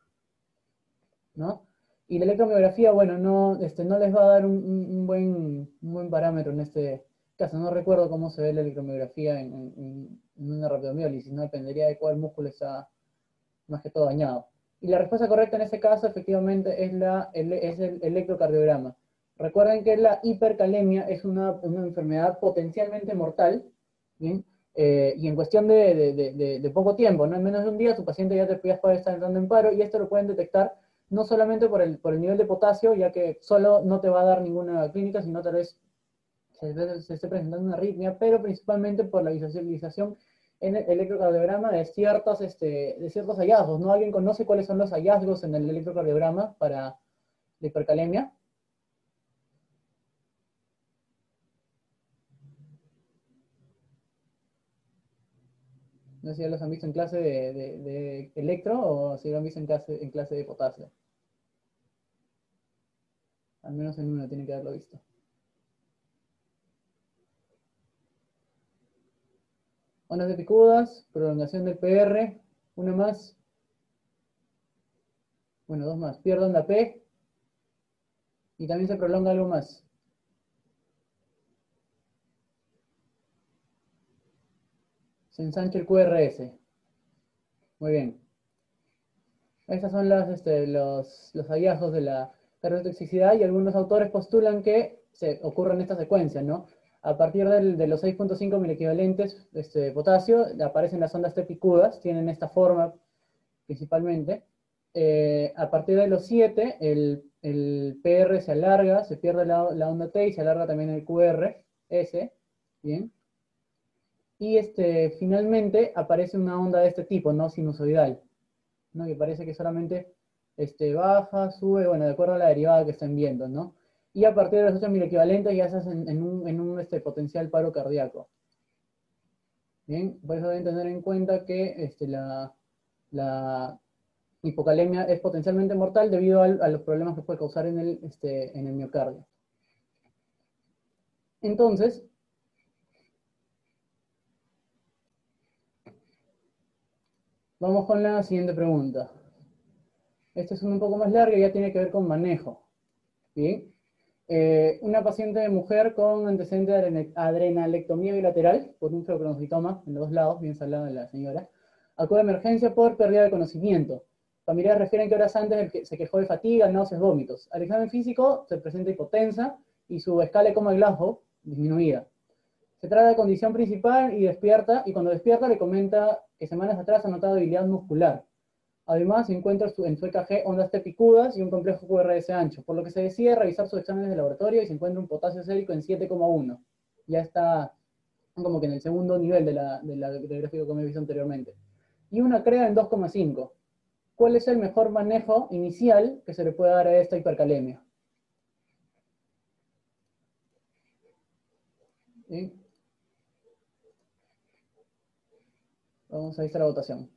¿no? Y la electromiografía, bueno, no les va a dar un buen parámetro en este caso. No recuerdo cómo se ve la electromiografía en una rabdomiólisis, ¿no? Dependería de cuál músculo está más que todo dañado. Y la respuesta correcta en este caso, efectivamente, es el electrocardiograma. Recuerden que la hipercalemia es una enfermedad potencialmente mortal, ¿bien? Y en cuestión de poco tiempo, ¿no? En menos de un día, tu paciente ya puede estar entrando en paro, y esto lo pueden detectar no solamente por el nivel de potasio, ya que solo no te va a dar ninguna clínica, sino tal vez se esté presentando una arritmia, pero principalmente por la visualización en el electrocardiograma de ciertos hallazgos, ¿no? ¿Alguien conoce cuáles son los hallazgos en el electrocardiograma para la hipercalemia? No sé si ya los han visto en clase de electro o si lo han visto en clase de potasio. Al menos en una tiene que haberlo visto. Ondas de picudas, prolongación del PR, una más. Bueno, dos más. Pierde onda P y también se prolonga algo más. Se ensancha el QRS. Muy bien. Estas son los hallazgos de la cardiotoxicidad, y algunos autores postulan que ocurren esta secuencia, ¿no? A partir de los 6.5 milequivalentes de potasio, aparecen las ondas T picudas, tienen esta forma principalmente. A partir de los 7, el PR se alarga, se pierde la onda T y se alarga también el QRS, ¿bien? Y finalmente aparece una onda de este tipo, no sinusoidal, ¿no? Que parece que solamente baja, sube, bueno, de acuerdo a la derivada que estén viendo, ¿no? Y a partir de los 8 milequivalentes ya se hacen en un potencial paro cardíaco. Bien, por eso deben tener en cuenta que la La hipocalemia es potencialmente mortal debido a los problemas que puede causar en el miocardio. Entonces, vamos con la siguiente pregunta. Esta es un poco más larga y ya tiene que ver con manejo. Bien. Una paciente mujer con antecedente de adrenalectomía bilateral por un feocronocitoma en los dos lados, bien salado de la señora, acude a emergencia por pérdida de conocimiento. Familiares refieren que horas antes se quejó de fatiga, náuseas, vómitos. Al examen físico se presenta hipotensa y su escala de Coma-Glasgow disminuida. Se trata de condición principal y cuando despierta le comenta que semanas atrás ha notado debilidad muscular. Además, se encuentra en su EKG ondas T picudas y un complejo QRS ancho, por lo que se decide revisar sus exámenes de laboratorio y se encuentra un potasio sérico en 7,1. Ya está como que en el segundo nivel del gráfico que me he visto anteriormente. Y una CREA en 2,5. ¿Cuál es el mejor manejo inicial que se le puede dar a esta hipercalemia? ¿Sí? Vamos a ir a la votación.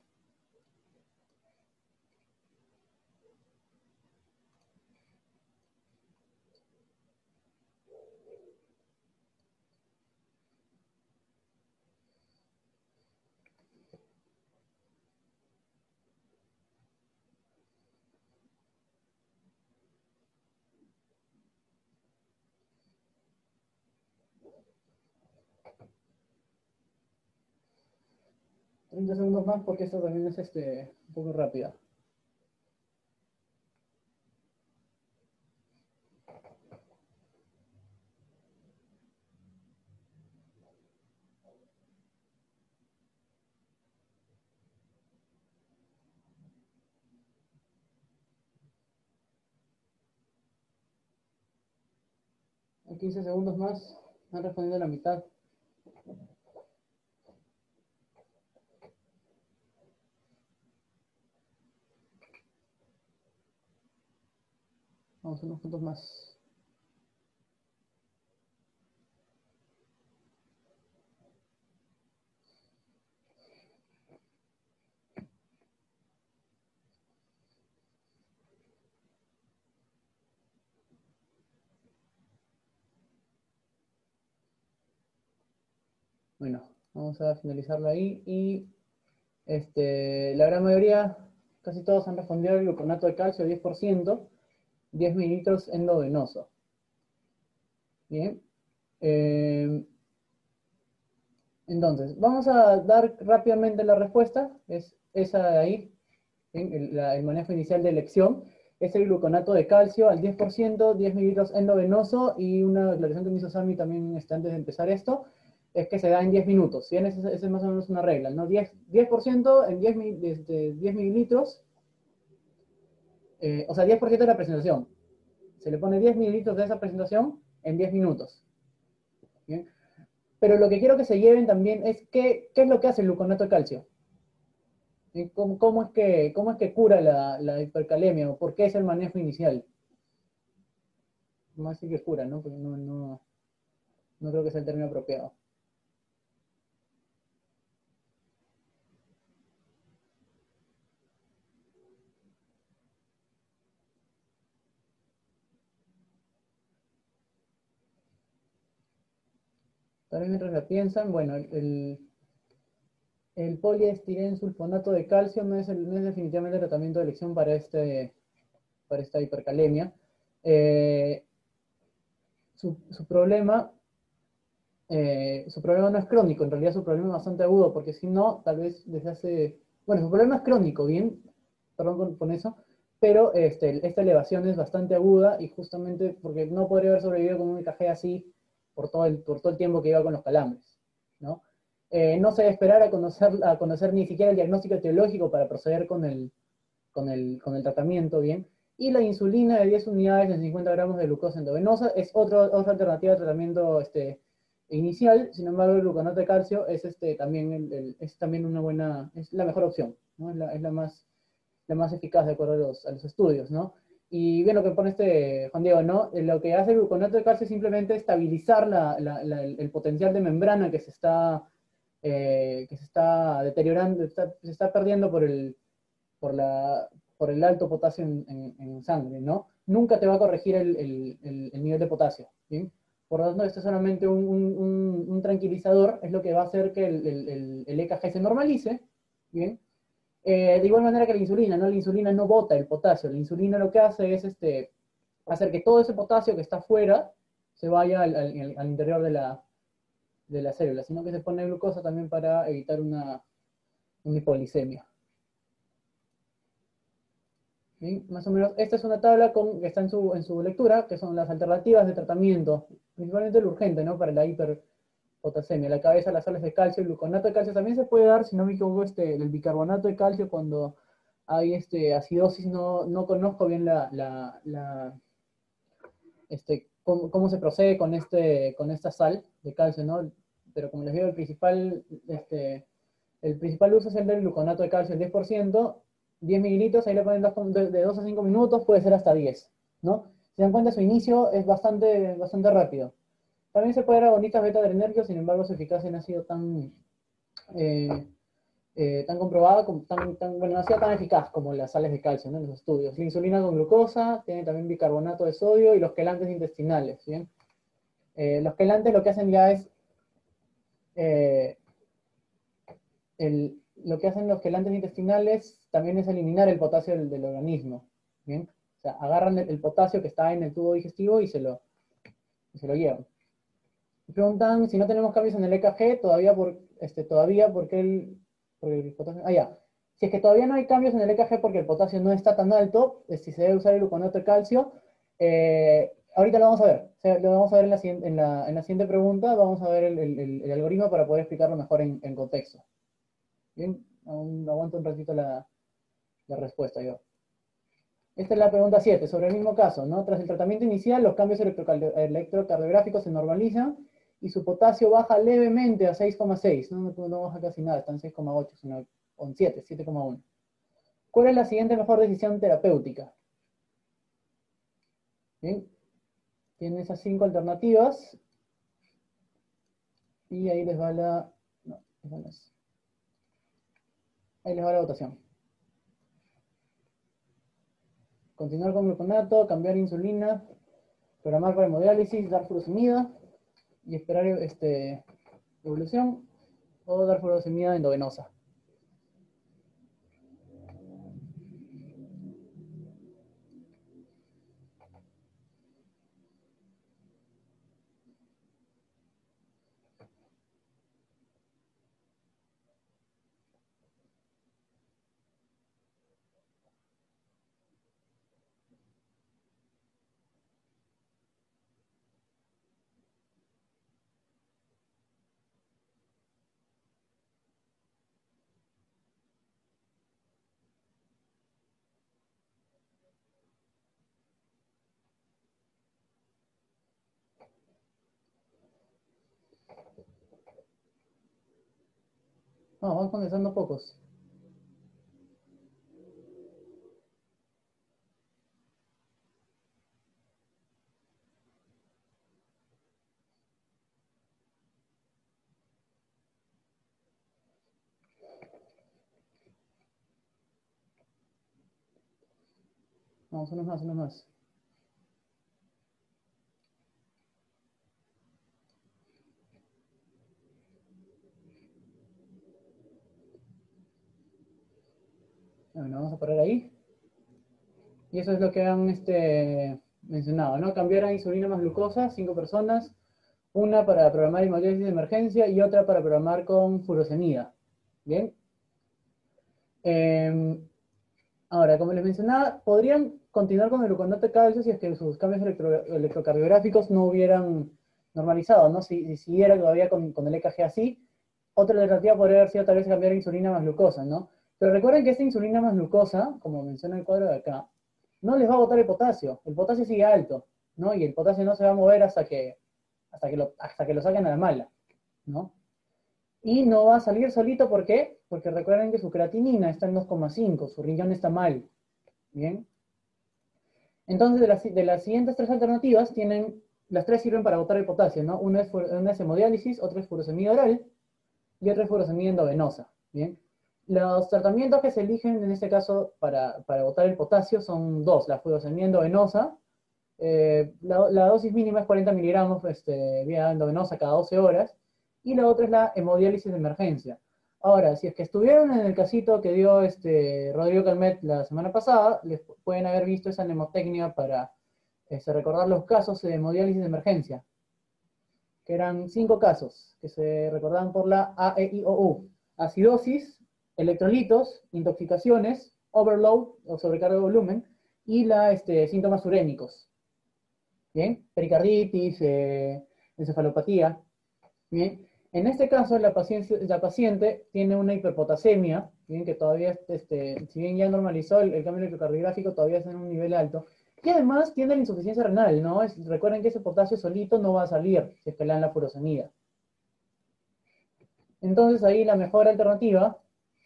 $30 segundos más porque esto también es un poco rápida. En 15 segundos más, han respondido la mitad. Vamos unos puntos más. Bueno, vamos a finalizarlo ahí. Y la gran mayoría, casi todos han respondido al gluconato de calcio 10%, 10 mililitros endovenoso. Bien. Entonces, vamos a dar rápidamente la respuesta. Es esa de ahí, el manejo inicial de elección. Es el gluconato de calcio al 10%, 10 mililitros endovenoso, y una declaración que me hizo Sami también antes de empezar esto, es que se da en 10 minutos. ¿Sí? Esa es más o menos una regla, ¿no? 10% en 10 mililitros, o sea, 10% de la presentación. Se le pone 10 mililitros de esa presentación en 10 minutos. ¿Bien? Pero lo que quiero que se lleven también es qué es lo que hace el gluconato de calcio. ¿Cómo es que cura la hipercalemia? ¿O por qué es el manejo inicial? Más sí que cura, ¿no? Porque no creo que sea el término apropiado. También mientras la piensan, bueno, el poliestirensulfonato de calcio no es definitivamente el tratamiento de elección para esta hipercalemia. Su problema no es crónico, en realidad su problema es bastante agudo, porque si no, tal vez bueno, su problema es crónico, bien, perdón con eso, pero esta elevación es bastante aguda y justamente porque no podría haber sobrevivido con un EKG así por todo el tiempo que iba con los calambres, ¿no? No se debe esperar a conocer ni siquiera el diagnóstico etiológico para proceder con el tratamiento, bien. Y la insulina de 10 unidades en 50 gramos de glucosa endovenosa es otra alternativa de tratamiento inicial. Sin embargo, el gluconato de calcio es también es la mejor opción, ¿no? Es la más eficaz de acuerdo a los estudios, ¿no? Y bien, lo que pone Juan Diego, ¿no? Lo que hace el gluconato de calcio es simplemente estabilizar el potencial de membrana que se está deteriorando, se está perdiendo por, la, por el alto potasio en sangre, ¿no? Nunca te va a corregir el nivel de potasio, ¿sí? Por lo tanto, esto es solamente un tranquilizador, es lo que va a hacer que el EKG se normalice, ¿bien? De igual manera que la insulina, ¿no? La insulina no bota el potasio, la insulina lo que hace es hacer que todo ese potasio que está afuera se vaya al interior de la célula, sino que se pone glucosa también para evitar una hipoglicemia. ¿Sí? Más o menos, esta es una tabla que está en su lectura, que son las alternativas de tratamiento, principalmente el urgente, ¿no? Para la hiperpotasemia, la cabeza, las sales de calcio, el gluconato de calcio también se puede dar, si no me equivoco, el bicarbonato de calcio cuando hay acidosis, no conozco bien cómo se procede con esta sal de calcio, ¿no? Pero como les digo, el principal uso es el del gluconato de calcio, el 10%, 10 mililitros, ahí le ponen de 2 a 5 minutos, puede ser hasta 10, ¿no? Si se dan cuenta, su inicio es bastante rápido. También se puede dar agonistas beta-adrenérgicos, sin embargo, su eficacia no ha sido eh, tan comprobada, bueno, no ha sido tan eficaz como las sales de calcio, ¿no? En los estudios. La insulina con glucosa, tiene también bicarbonato de sodio y los quelantes intestinales, ¿bien? Los quelantes lo que hacen ya es eh, lo que hacen los quelantes intestinales también es eliminar el potasio del organismo. ¿Bien? O sea, agarran el potasio que está en el tubo digestivo y se lo llevan. Me preguntan si no tenemos cambios en el EKG, todavía porque el potasio... Ah, ya. Si es que todavía no hay cambios en el EKG porque el potasio no está tan alto, si se debe usar el gluconato de calcio, ahorita lo vamos a ver. O sea, lo vamos a ver en la siguiente pregunta, vamos a ver el algoritmo para poder explicarlo mejor en contexto. Bien, aún aguanto un ratito la respuesta yo. Esta es la pregunta 7, sobre el mismo caso, ¿no? Tras el tratamiento inicial, los cambios electrocardiográficos se normalizan y su potasio baja levemente a 6,6, no baja casi nada, está en 6,8, sino en 7, 7,1. ¿Cuál es la siguiente mejor decisión terapéutica? Bien, tienen esas 5 alternativas y ahí les va la... No, esa no es. Ahí les va la votación. Continuar con gluconato, cambiar insulina, programar para hemodiálisis, dar furosemida y esperar evolución o dar furosemida endovenosa. No, vamos contestando pocos. Vamos, unos más, unos más. Bueno, vamos a parar ahí. Y eso es lo que han mencionado, ¿no? Cambiar a insulina más glucosa, 5 personas. Una para programar hemodiálisis de emergencia y otra para programar con furosemida. ¿Bien? Ahora, como les mencionaba, podrían continuar con el gluconato de calcio si es que sus cambios electrocardiográficos no hubieran normalizado, ¿no? Si siguiera todavía con el EKG así, otra alternativa podría haber sido tal vez cambiar a insulina más glucosa, ¿no? Pero recuerden que esta insulina más glucosa, como menciona el cuadro de acá, no les va a botar el potasio sigue alto, ¿no? Y el potasio no se va a mover hasta que lo saquen a la mala, ¿no? Y no va a salir solito, ¿por qué? Porque recuerden que su creatinina está en 2,5, su riñón está mal, ¿bien? Entonces, de las siguientes 3 alternativas, las 3 sirven para botar el potasio, ¿no? Una es hemodiálisis, otra es furosemida oral y otra es furosemida endovenosa, ¿bien? Los tratamientos que se eligen en este caso para botar el potasio son dos: la furosemida endovenosa. La dosis mínima es 40 miligramos vía endovenosa cada 12 horas, y la otra es la hemodiálisis de emergencia. Ahora, si es que estuvieron en el casito que dio Rodrigo Calmet la semana pasada, les pueden haber visto esa mnemotecnia para recordar los casos de hemodiálisis de emergencia, que eran 5 casos, que se recordaban por la A, E, I, O, U: acidosis, electrolitos, intoxicaciones, overload o sobrecarga de volumen, y síntomas urémicos. ¿Bien? Pericarditis, encefalopatía. Bien. En este caso, la paciente tiene una hiperpotasemia, bien, que todavía, si bien ya normalizó el cambio electrocardiográfico, todavía está en un nivel alto. Y además tiene la insuficiencia renal, ¿no? Recuerden que ese potasio solito no va a salir si es que le dan la furosemida. Entonces ahí la mejor alternativa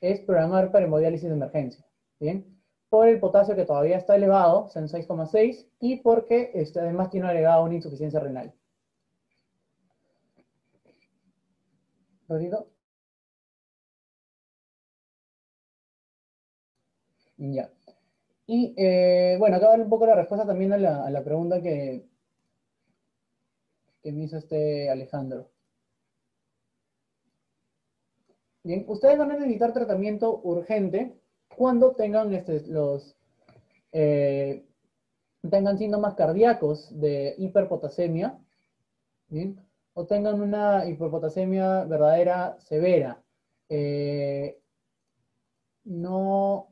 es programar para hemodiálisis de emergencia, ¿bien? Por el potasio que todavía está elevado, en 6,6, y porque además tiene agregada una insuficiencia renal. ¿Rodrigo? Ya. Y bueno, acá va un poco la respuesta también a la pregunta que me hizo Alejandro. Bien, ustedes van a necesitar tratamiento urgente cuando tengan tengan síntomas cardíacos de hiperpotasemia, ¿bien? O tengan una hiperpotasemia verdadera severa. No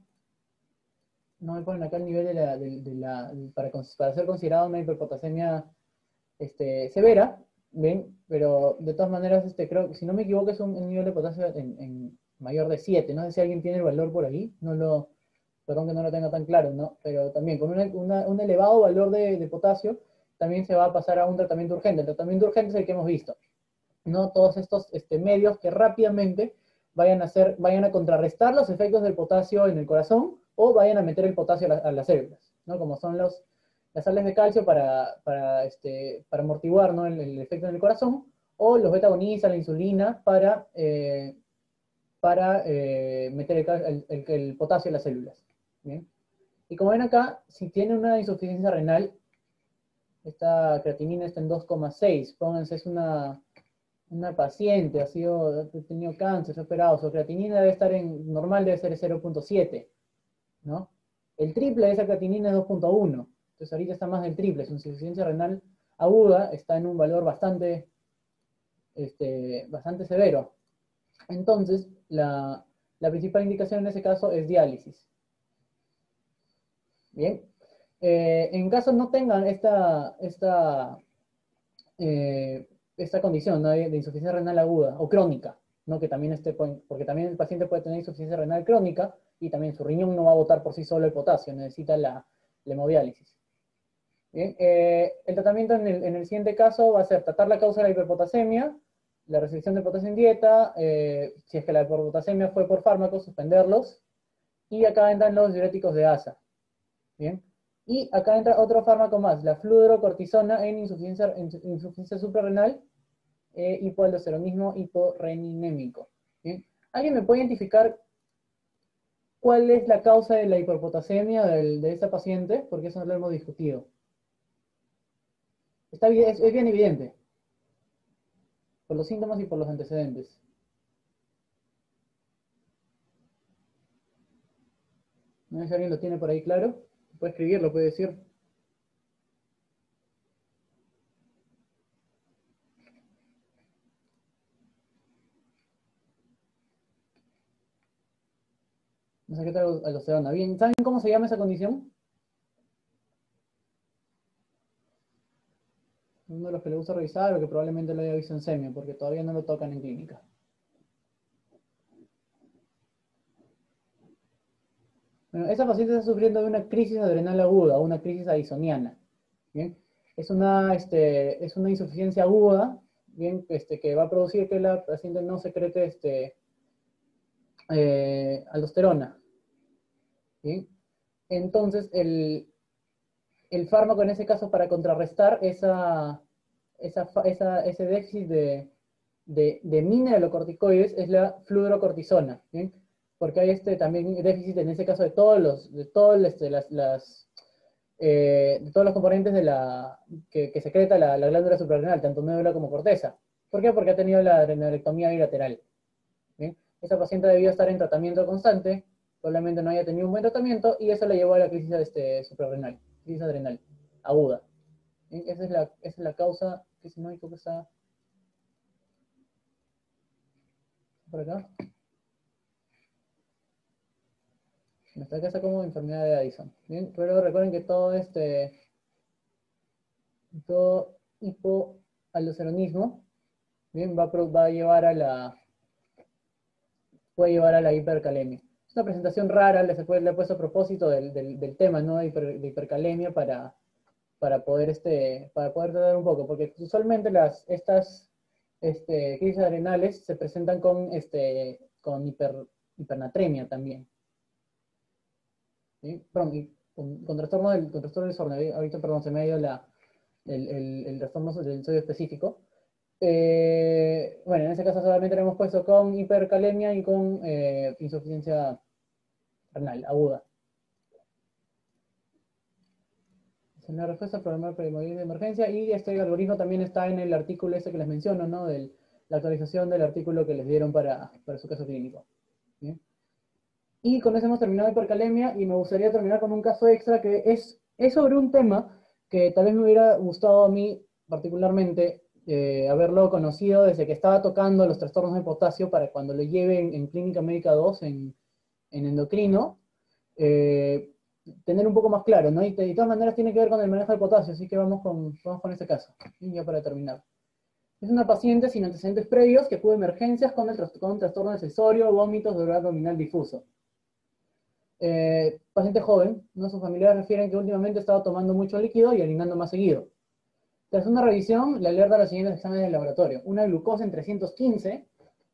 me ponen acá el nivel para ser considerado una hiperpotasemia severa, ¿ven? Pero de todas maneras, creo que si no me equivoco es un nivel de potasio en mayor de 7. No sé si alguien tiene el valor por ahí, perdón que no lo tenga tan claro, ¿no? Pero también con un elevado valor de potasio, también se va a pasar a un tratamiento urgente. El tratamiento urgente es el que hemos visto, ¿no? Todos estos medios que rápidamente vayan a contrarrestar los efectos del potasio en el corazón, o vayan a meter el potasio a las células, ¿no? Como son las sales de calcio para amortiguar, ¿no? el efecto en el corazón, o los beta-agonistas, la insulina, para meter el potasio en las células. ¿Bien? Y como ven acá, si tiene una insuficiencia renal, esta creatinina está en 2,6. Pónganse, es una paciente, ha tenido cáncer, se ha operado, su creatinina debe estar normal, debe ser 0,7, ¿no? El triple de esa creatinina es 2,1. Entonces ahorita está más del triple. Su insuficiencia renal aguda está en un valor bastante severo. Entonces, la principal indicación en ese caso es diálisis. Bien. En caso no tengan esta condición, ¿no? de insuficiencia renal aguda o crónica, ¿no? Que también porque también el paciente puede tener insuficiencia renal crónica, y también su riñón no va a botar por sí solo el potasio, necesita la hemodiálisis. Bien. El tratamiento en el siguiente caso va a ser tratar la causa de la hiperpotasemia, la restricción de potasio en dieta, si es que la hiperpotasemia fue por fármacos, suspenderlos, y acá entran los diuréticos de ASA. Bien. Y acá entra otro fármaco más, la fludrocortisona en insuficiencia suprarrenal, hipoaldosteronismo hiporreninémico. ¿Bien? ¿Alguien me puede identificar cuál es la causa de la hiperpotasemia de esta paciente? Porque eso no lo hemos discutido. Es bien evidente, por los síntomas y por los antecedentes. No sé si alguien lo tiene por ahí claro. Puede escribirlo, puede decir. No sé qué tal a los sedona. Bien, ¿saben cómo se llama esa condición? Uno de los que le gusta revisar, o que probablemente lo haya visto en semio, porque todavía no lo tocan en clínica. Bueno, esa paciente está sufriendo de una crisis adrenal aguda, o una crisis addisoniana. ¿Bien? Es una insuficiencia aguda, ¿bien? Que va a producir que la paciente no secrete aldosterona. ¿Bien? Entonces, el fármaco en ese caso para contrarrestar ese déficit de mineralocorticoides es la fludrocortisona. ¿Bien? porque hay también déficit en ese caso de todos los, de todo de todos los componentes que secreta la glándula suprarrenal, tanto médula como corteza. ¿Por qué? Porque ha tenido la adrenalectomía bilateral. ¿Bien? Esa paciente debió estar en tratamiento constante, probablemente no haya tenido un buen tratamiento, y eso le llevó a la crisis suprarrenal, crisis adrenal, aguda. ¿Bien? Esa es la causa, que si no hay que está por acá. Esta casa como enfermedad de Addison. Bien, pero recuerden que todo hipoaldosteronismo, bien, va a llevar puede llevar a la hipercalemia. Es una presentación rara, le he puesto a propósito del tema, ¿no? De hipercalemia para poder tratar un poco, porque usualmente estas crisis adrenales se presentan con hipernatremia también. ¿Sí? Perdón, y con trastorno del sueño. Ahorita, perdón, se me ha ido el trastorno del sueño específico. Bueno, en ese caso solamente lo hemos puesto con hipercalemia y con insuficiencia renal aguda. Es una respuesta al problema de emergencia, y este algoritmo también está en el artículo ese que les menciono, ¿no? La actualización del artículo que les dieron para su caso clínico. ¿Bien? Y con eso hemos terminado hipercalemia, y me gustaría terminar con un caso extra que es sobre un tema que tal vez me hubiera gustado a mí particularmente haberlo conocido desde que estaba tocando los trastornos de potasio para cuando lo lleve en Clínica Médica 2 en endocrino, tener un poco más claro, ¿no? Y de todas maneras tiene que ver con el manejo de potasio, así que vamos con este caso, y ya para terminar. Es una paciente sin antecedentes previos que acude a emergencias con trastorno accesorio, vómitos, dolor abdominal difuso. Paciente joven, ¿no? Sus familiares refieren que últimamente estaba tomando mucho líquido y orinando más seguido. Tras una revisión, le alerta a los siguientes exámenes del laboratorio: una glucosa en 315,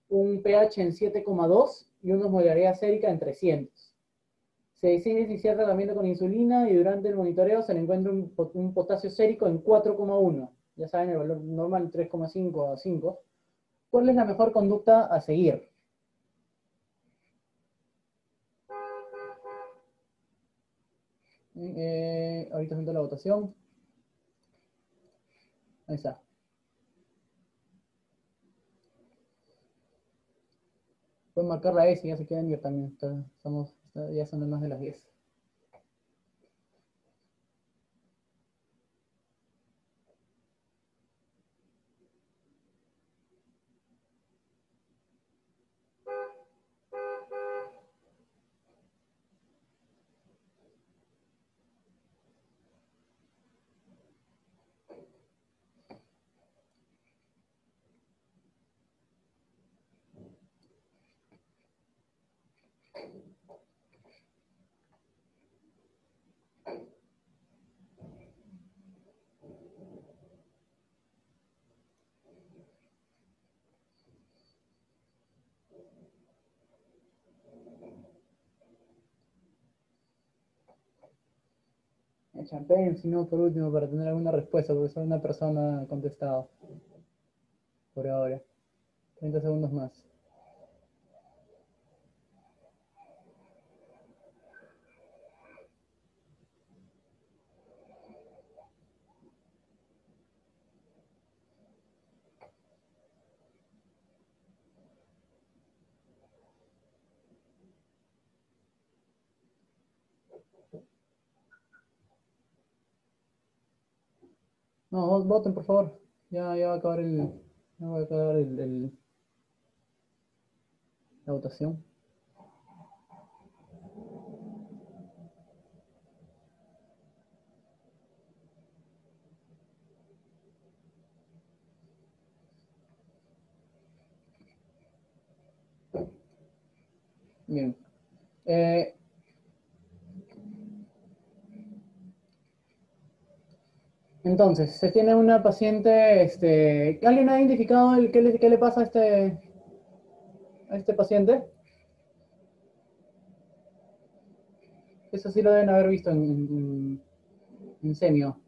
un pH en 7,2 y una osmolaridad sérica en 300. Se inicia el tratamiento con insulina, y durante el monitoreo se le encuentra un potasio sérico en 4,1. Ya saben, el valor normal 3,5 a 5. ¿Cuál es la mejor conducta a seguir? Ahorita siento la votación. Ahí está. Pueden marcar la S y ya se quedan ir también. Ya son más de las 10. Champagne, si no, por último, para tener alguna respuesta, porque solo una persona ha contestado. Por ahora. 30 segundos más. No, voten, por favor. Ya va a acabar la votación. Bien. Entonces, se tiene una paciente, ¿alguien ha identificado qué le pasa a este paciente? Eso sí lo deben haber visto en semio.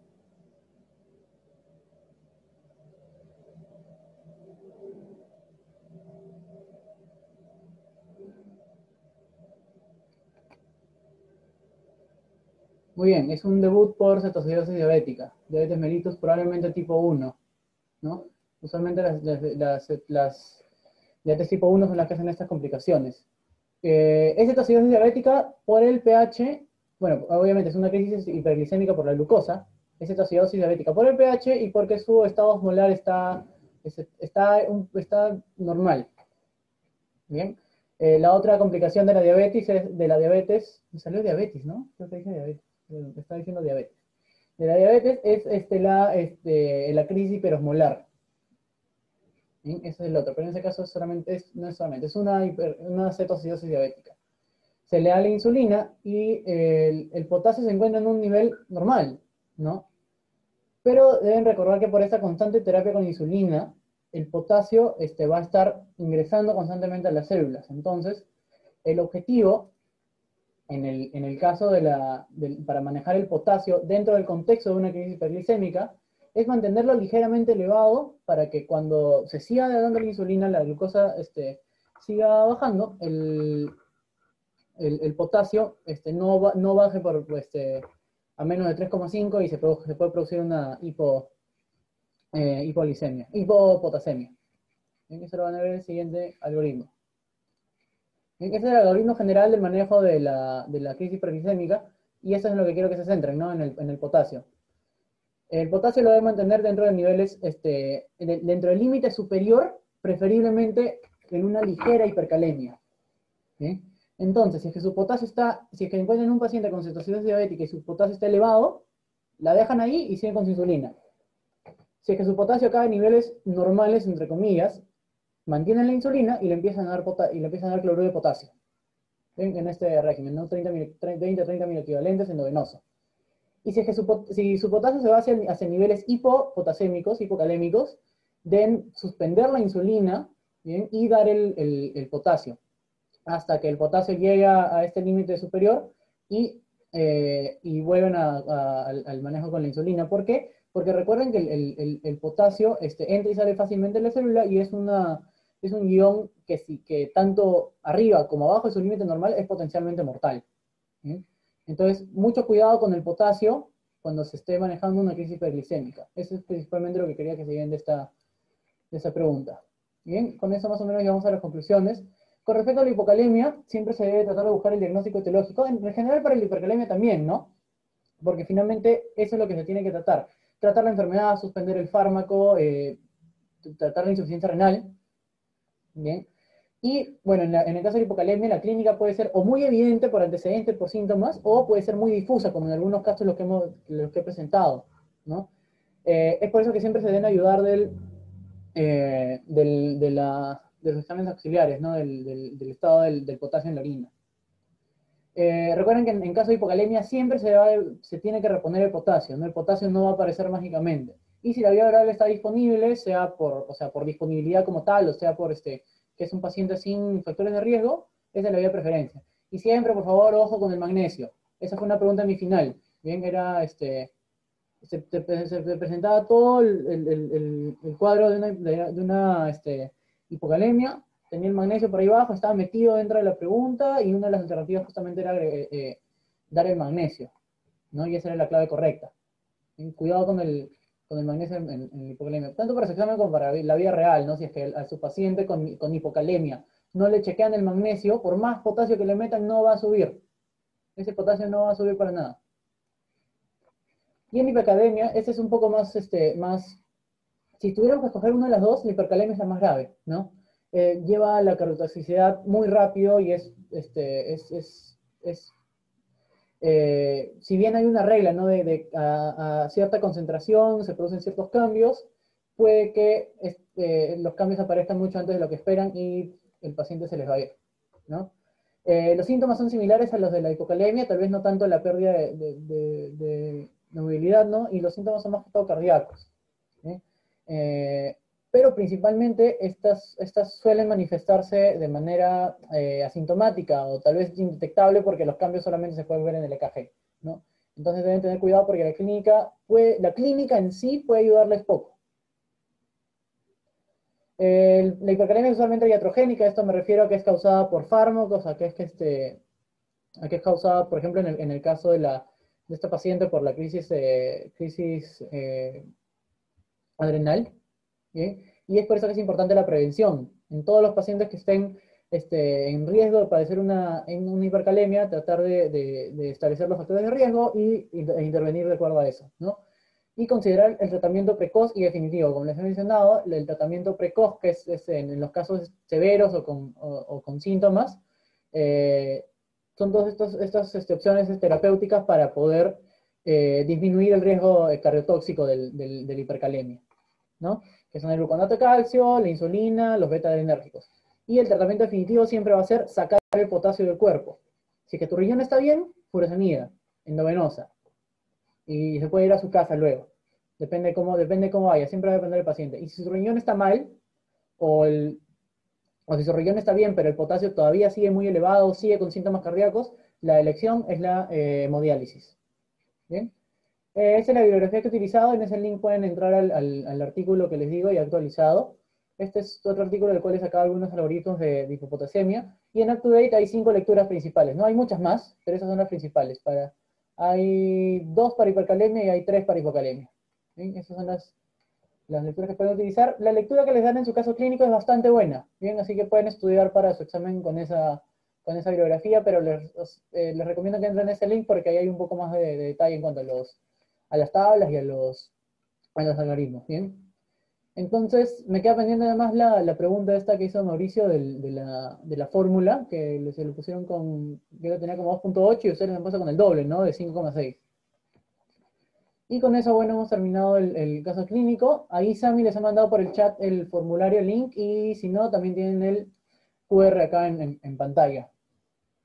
Muy bien, es un debut por cetoacidosis diabética, diabetes mellitus probablemente tipo 1, ¿no? Usualmente las diabetes tipo 1 son las que hacen estas complicaciones. Es cetoacidosis diabética por el pH, bueno, obviamente es una crisis hiperglicémica por la glucosa, es cetoacidosis diabética por el pH y porque su estado osmolar está normal. Bien. La otra complicación de la diabetes me salió diabetes, ¿no? Creo que dije diabetes, me está diciendo diabetes. De la diabetes es la crisis hiperosmolar. ¿Bien? Ese es el otro, pero en ese caso no es solamente, es una cetoacidosis diabética. Se le da la insulina y el potasio se encuentra en un nivel normal, ¿no? Pero deben recordar que por esta constante terapia con insulina, el potasio va a estar ingresando constantemente a las células. Entonces, el objetivo, en el caso para manejar el potasio dentro del contexto de una crisis hiperglicémica, es mantenerlo ligeramente elevado para que cuando se siga dando la insulina, la glucosa siga bajando, el potasio no baje a menos de 3,5 y se puede producir una hipopotasemia. Bien, eso lo van a ver en el siguiente algoritmo. Bien, ese es el algoritmo general del manejo de la crisis hiperglicémica y eso es en lo que quiero que se centren, ¿no? En el potasio. El potasio lo debe mantener dentro de niveles, dentro del límite superior, preferiblemente en una ligera hipercalemia. ¿Sí? Entonces, si es que encuentran un paciente con cetoacidosis diabética y su potasio está elevado, la dejan ahí y siguen con su insulina. Si es que su potasio cae a niveles normales, entre comillas, mantienen la insulina y le empiezan a dar cloruro de potasio. En este régimen, ¿no? 20-30 mil equivalentes endovenoso. Y si es que si su potasio se va hacia niveles hipopotasémicos, hipocalémicos, deben suspender la insulina, ¿bien? Y dar el potasio hasta que el potasio llega a este límite superior y vuelven al manejo con la insulina. ¿Por qué? Porque recuerden que el potasio entra y sale fácilmente de la célula y es un ion que tanto arriba como abajo de su límite normal es potencialmente mortal. ¿Sí? Entonces, mucho cuidado con el potasio cuando se esté manejando una crisis hiperglicémica. Eso es principalmente lo que quería que se lleven de esta pregunta. Bien, con eso más o menos llegamos a las conclusiones. Con respecto a la hipocalemia, siempre se debe tratar de buscar el diagnóstico etiológico, en general para la hipercalemia también, ¿no? Porque finalmente eso es lo que se tiene que tratar. Tratar la enfermedad, suspender el fármaco, tratar la insuficiencia renal, ¿bien? Y bueno, en el caso de la hipocalemia, la clínica puede ser o muy evidente por antecedentes, por síntomas, o puede ser muy difusa, como en algunos casos los que he presentado, ¿no? Es por eso que siempre se deben ayudar de los exámenes auxiliares, ¿no? Del estado del potasio en la orina. Recuerden que en caso de hipocalemia siempre se tiene que reponer el potasio, ¿no? El potasio no va a aparecer mágicamente. Y si la vía oral está disponible, sea por disponibilidad como tal, o sea que es un paciente sin factores de riesgo, esa es la vía de preferencia. Y siempre, por favor, ojo con el magnesio. Esa fue una pregunta en mi final. Bien, era se presentaba todo el cuadro de una hipocalemia, tenía el magnesio por ahí abajo, estaba metido dentro de la pregunta y una de las alternativas justamente era dar el magnesio, ¿no? Y esa era la clave correcta. Cuidado con el magnesio en hipocalemia, tanto para su examen como para la vida real, ¿no? Si es que a su paciente con hipocalemia no le chequean el magnesio, por más potasio que le metan, no va a subir. Ese potasio no va a subir para nada. Y en hipercalemia, este es un poco más, si tuviéramos que escoger una de las dos, la hipercalemia es la más grave, ¿no? Lleva la cardiotoxicidad muy rápido y si bien hay una regla, ¿no? A cierta concentración se producen ciertos cambios, puede que los cambios aparezcan mucho antes de lo que esperan y el paciente se les va a ir, ¿no? Los síntomas son similares a los de la hipocalemia, tal vez no tanto la pérdida de movilidad, ¿no? Y los síntomas son más que todo cardíacos. ¿Sí? Pero principalmente estas suelen manifestarse de manera asintomática o tal vez indetectable porque los cambios solamente se pueden ver en el EKG, ¿no? Entonces deben tener cuidado porque la clínica en sí puede ayudarles poco. La hipercalemia es usualmente iatrogénica, esto me refiero a que es causada por fármacos, a que es causada, por ejemplo, en el caso de esta paciente por la crisis adrenal, ¿bien? Y es por eso que es importante la prevención. En todos los pacientes que estén en riesgo de padecer una hipercalemia, tratar de establecer los factores de riesgo e intervenir de acuerdo a eso, ¿no? Y considerar el tratamiento precoz y definitivo. Como les he mencionado, el tratamiento precoz, que es en los casos severos o con síntomas, son todas estas opciones terapéuticas para poder disminuir el riesgo cardiotóxico del hipercalemia, ¿no? Que son el gluconato de calcio, la insulina, los beta-adrenérgicos. Y el tratamiento definitivo siempre va a ser sacar el potasio del cuerpo. Si es que tu riñón está bien, furosemida, endovenosa. Y se puede ir a su casa luego. Depende cómo vaya, siempre va a depender del paciente. Y si su riñón está mal, o, o si su riñón está bien, pero el potasio todavía sigue muy elevado, sigue con síntomas cardíacos, la elección es la hemodiálisis. ¿Bien? Esa es la bibliografía que he utilizado. En ese link pueden entrar al artículo que les digo y actualizado. Este es otro artículo del cual he sacado algunos algoritmos de hipopotasemia. Y en UpToDate hay 5 lecturas principales. No hay muchas más, pero esas son las principales. Hay 2 para hipercalemia y hay 3 para hipocalemia. ¿Bien? Esas son las lecturas que pueden utilizar. La lectura que les dan en su caso clínico es bastante buena. Bien, así que pueden estudiar para su examen con esa bibliografía, pero les recomiendo que entren en ese link porque ahí hay un poco más de detalle en cuanto a las tablas y a los algoritmos, ¿bien? Entonces, me queda pendiente además la pregunta esta que hizo Mauricio de la fórmula, que se lo pusieron yo lo tenía como 2.8 y ustedes me han puesto con el doble, ¿no? De 5,6. Y con eso, bueno, hemos terminado el caso clínico. Ahí Sami les ha mandado por el chat el formulario, el link, y si no, también tienen el QR acá en pantalla.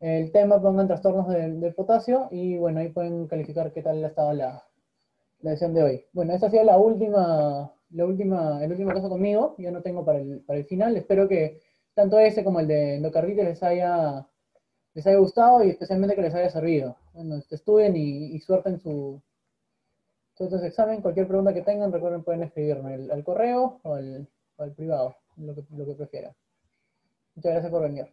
El tema, pongan trastornos del potasio, y bueno, ahí pueden calificar qué tal ha estado la sesión de hoy. Bueno, esta ha sido el último caso conmigo. Ya no tengo para el final. Espero que tanto ese como el de endocarditis les haya gustado y especialmente que les haya servido. Bueno, estudien y suerte en su examen. Cualquier pregunta que tengan, recuerden, pueden escribirme al correo o al privado, lo que prefieran. Muchas gracias por venir.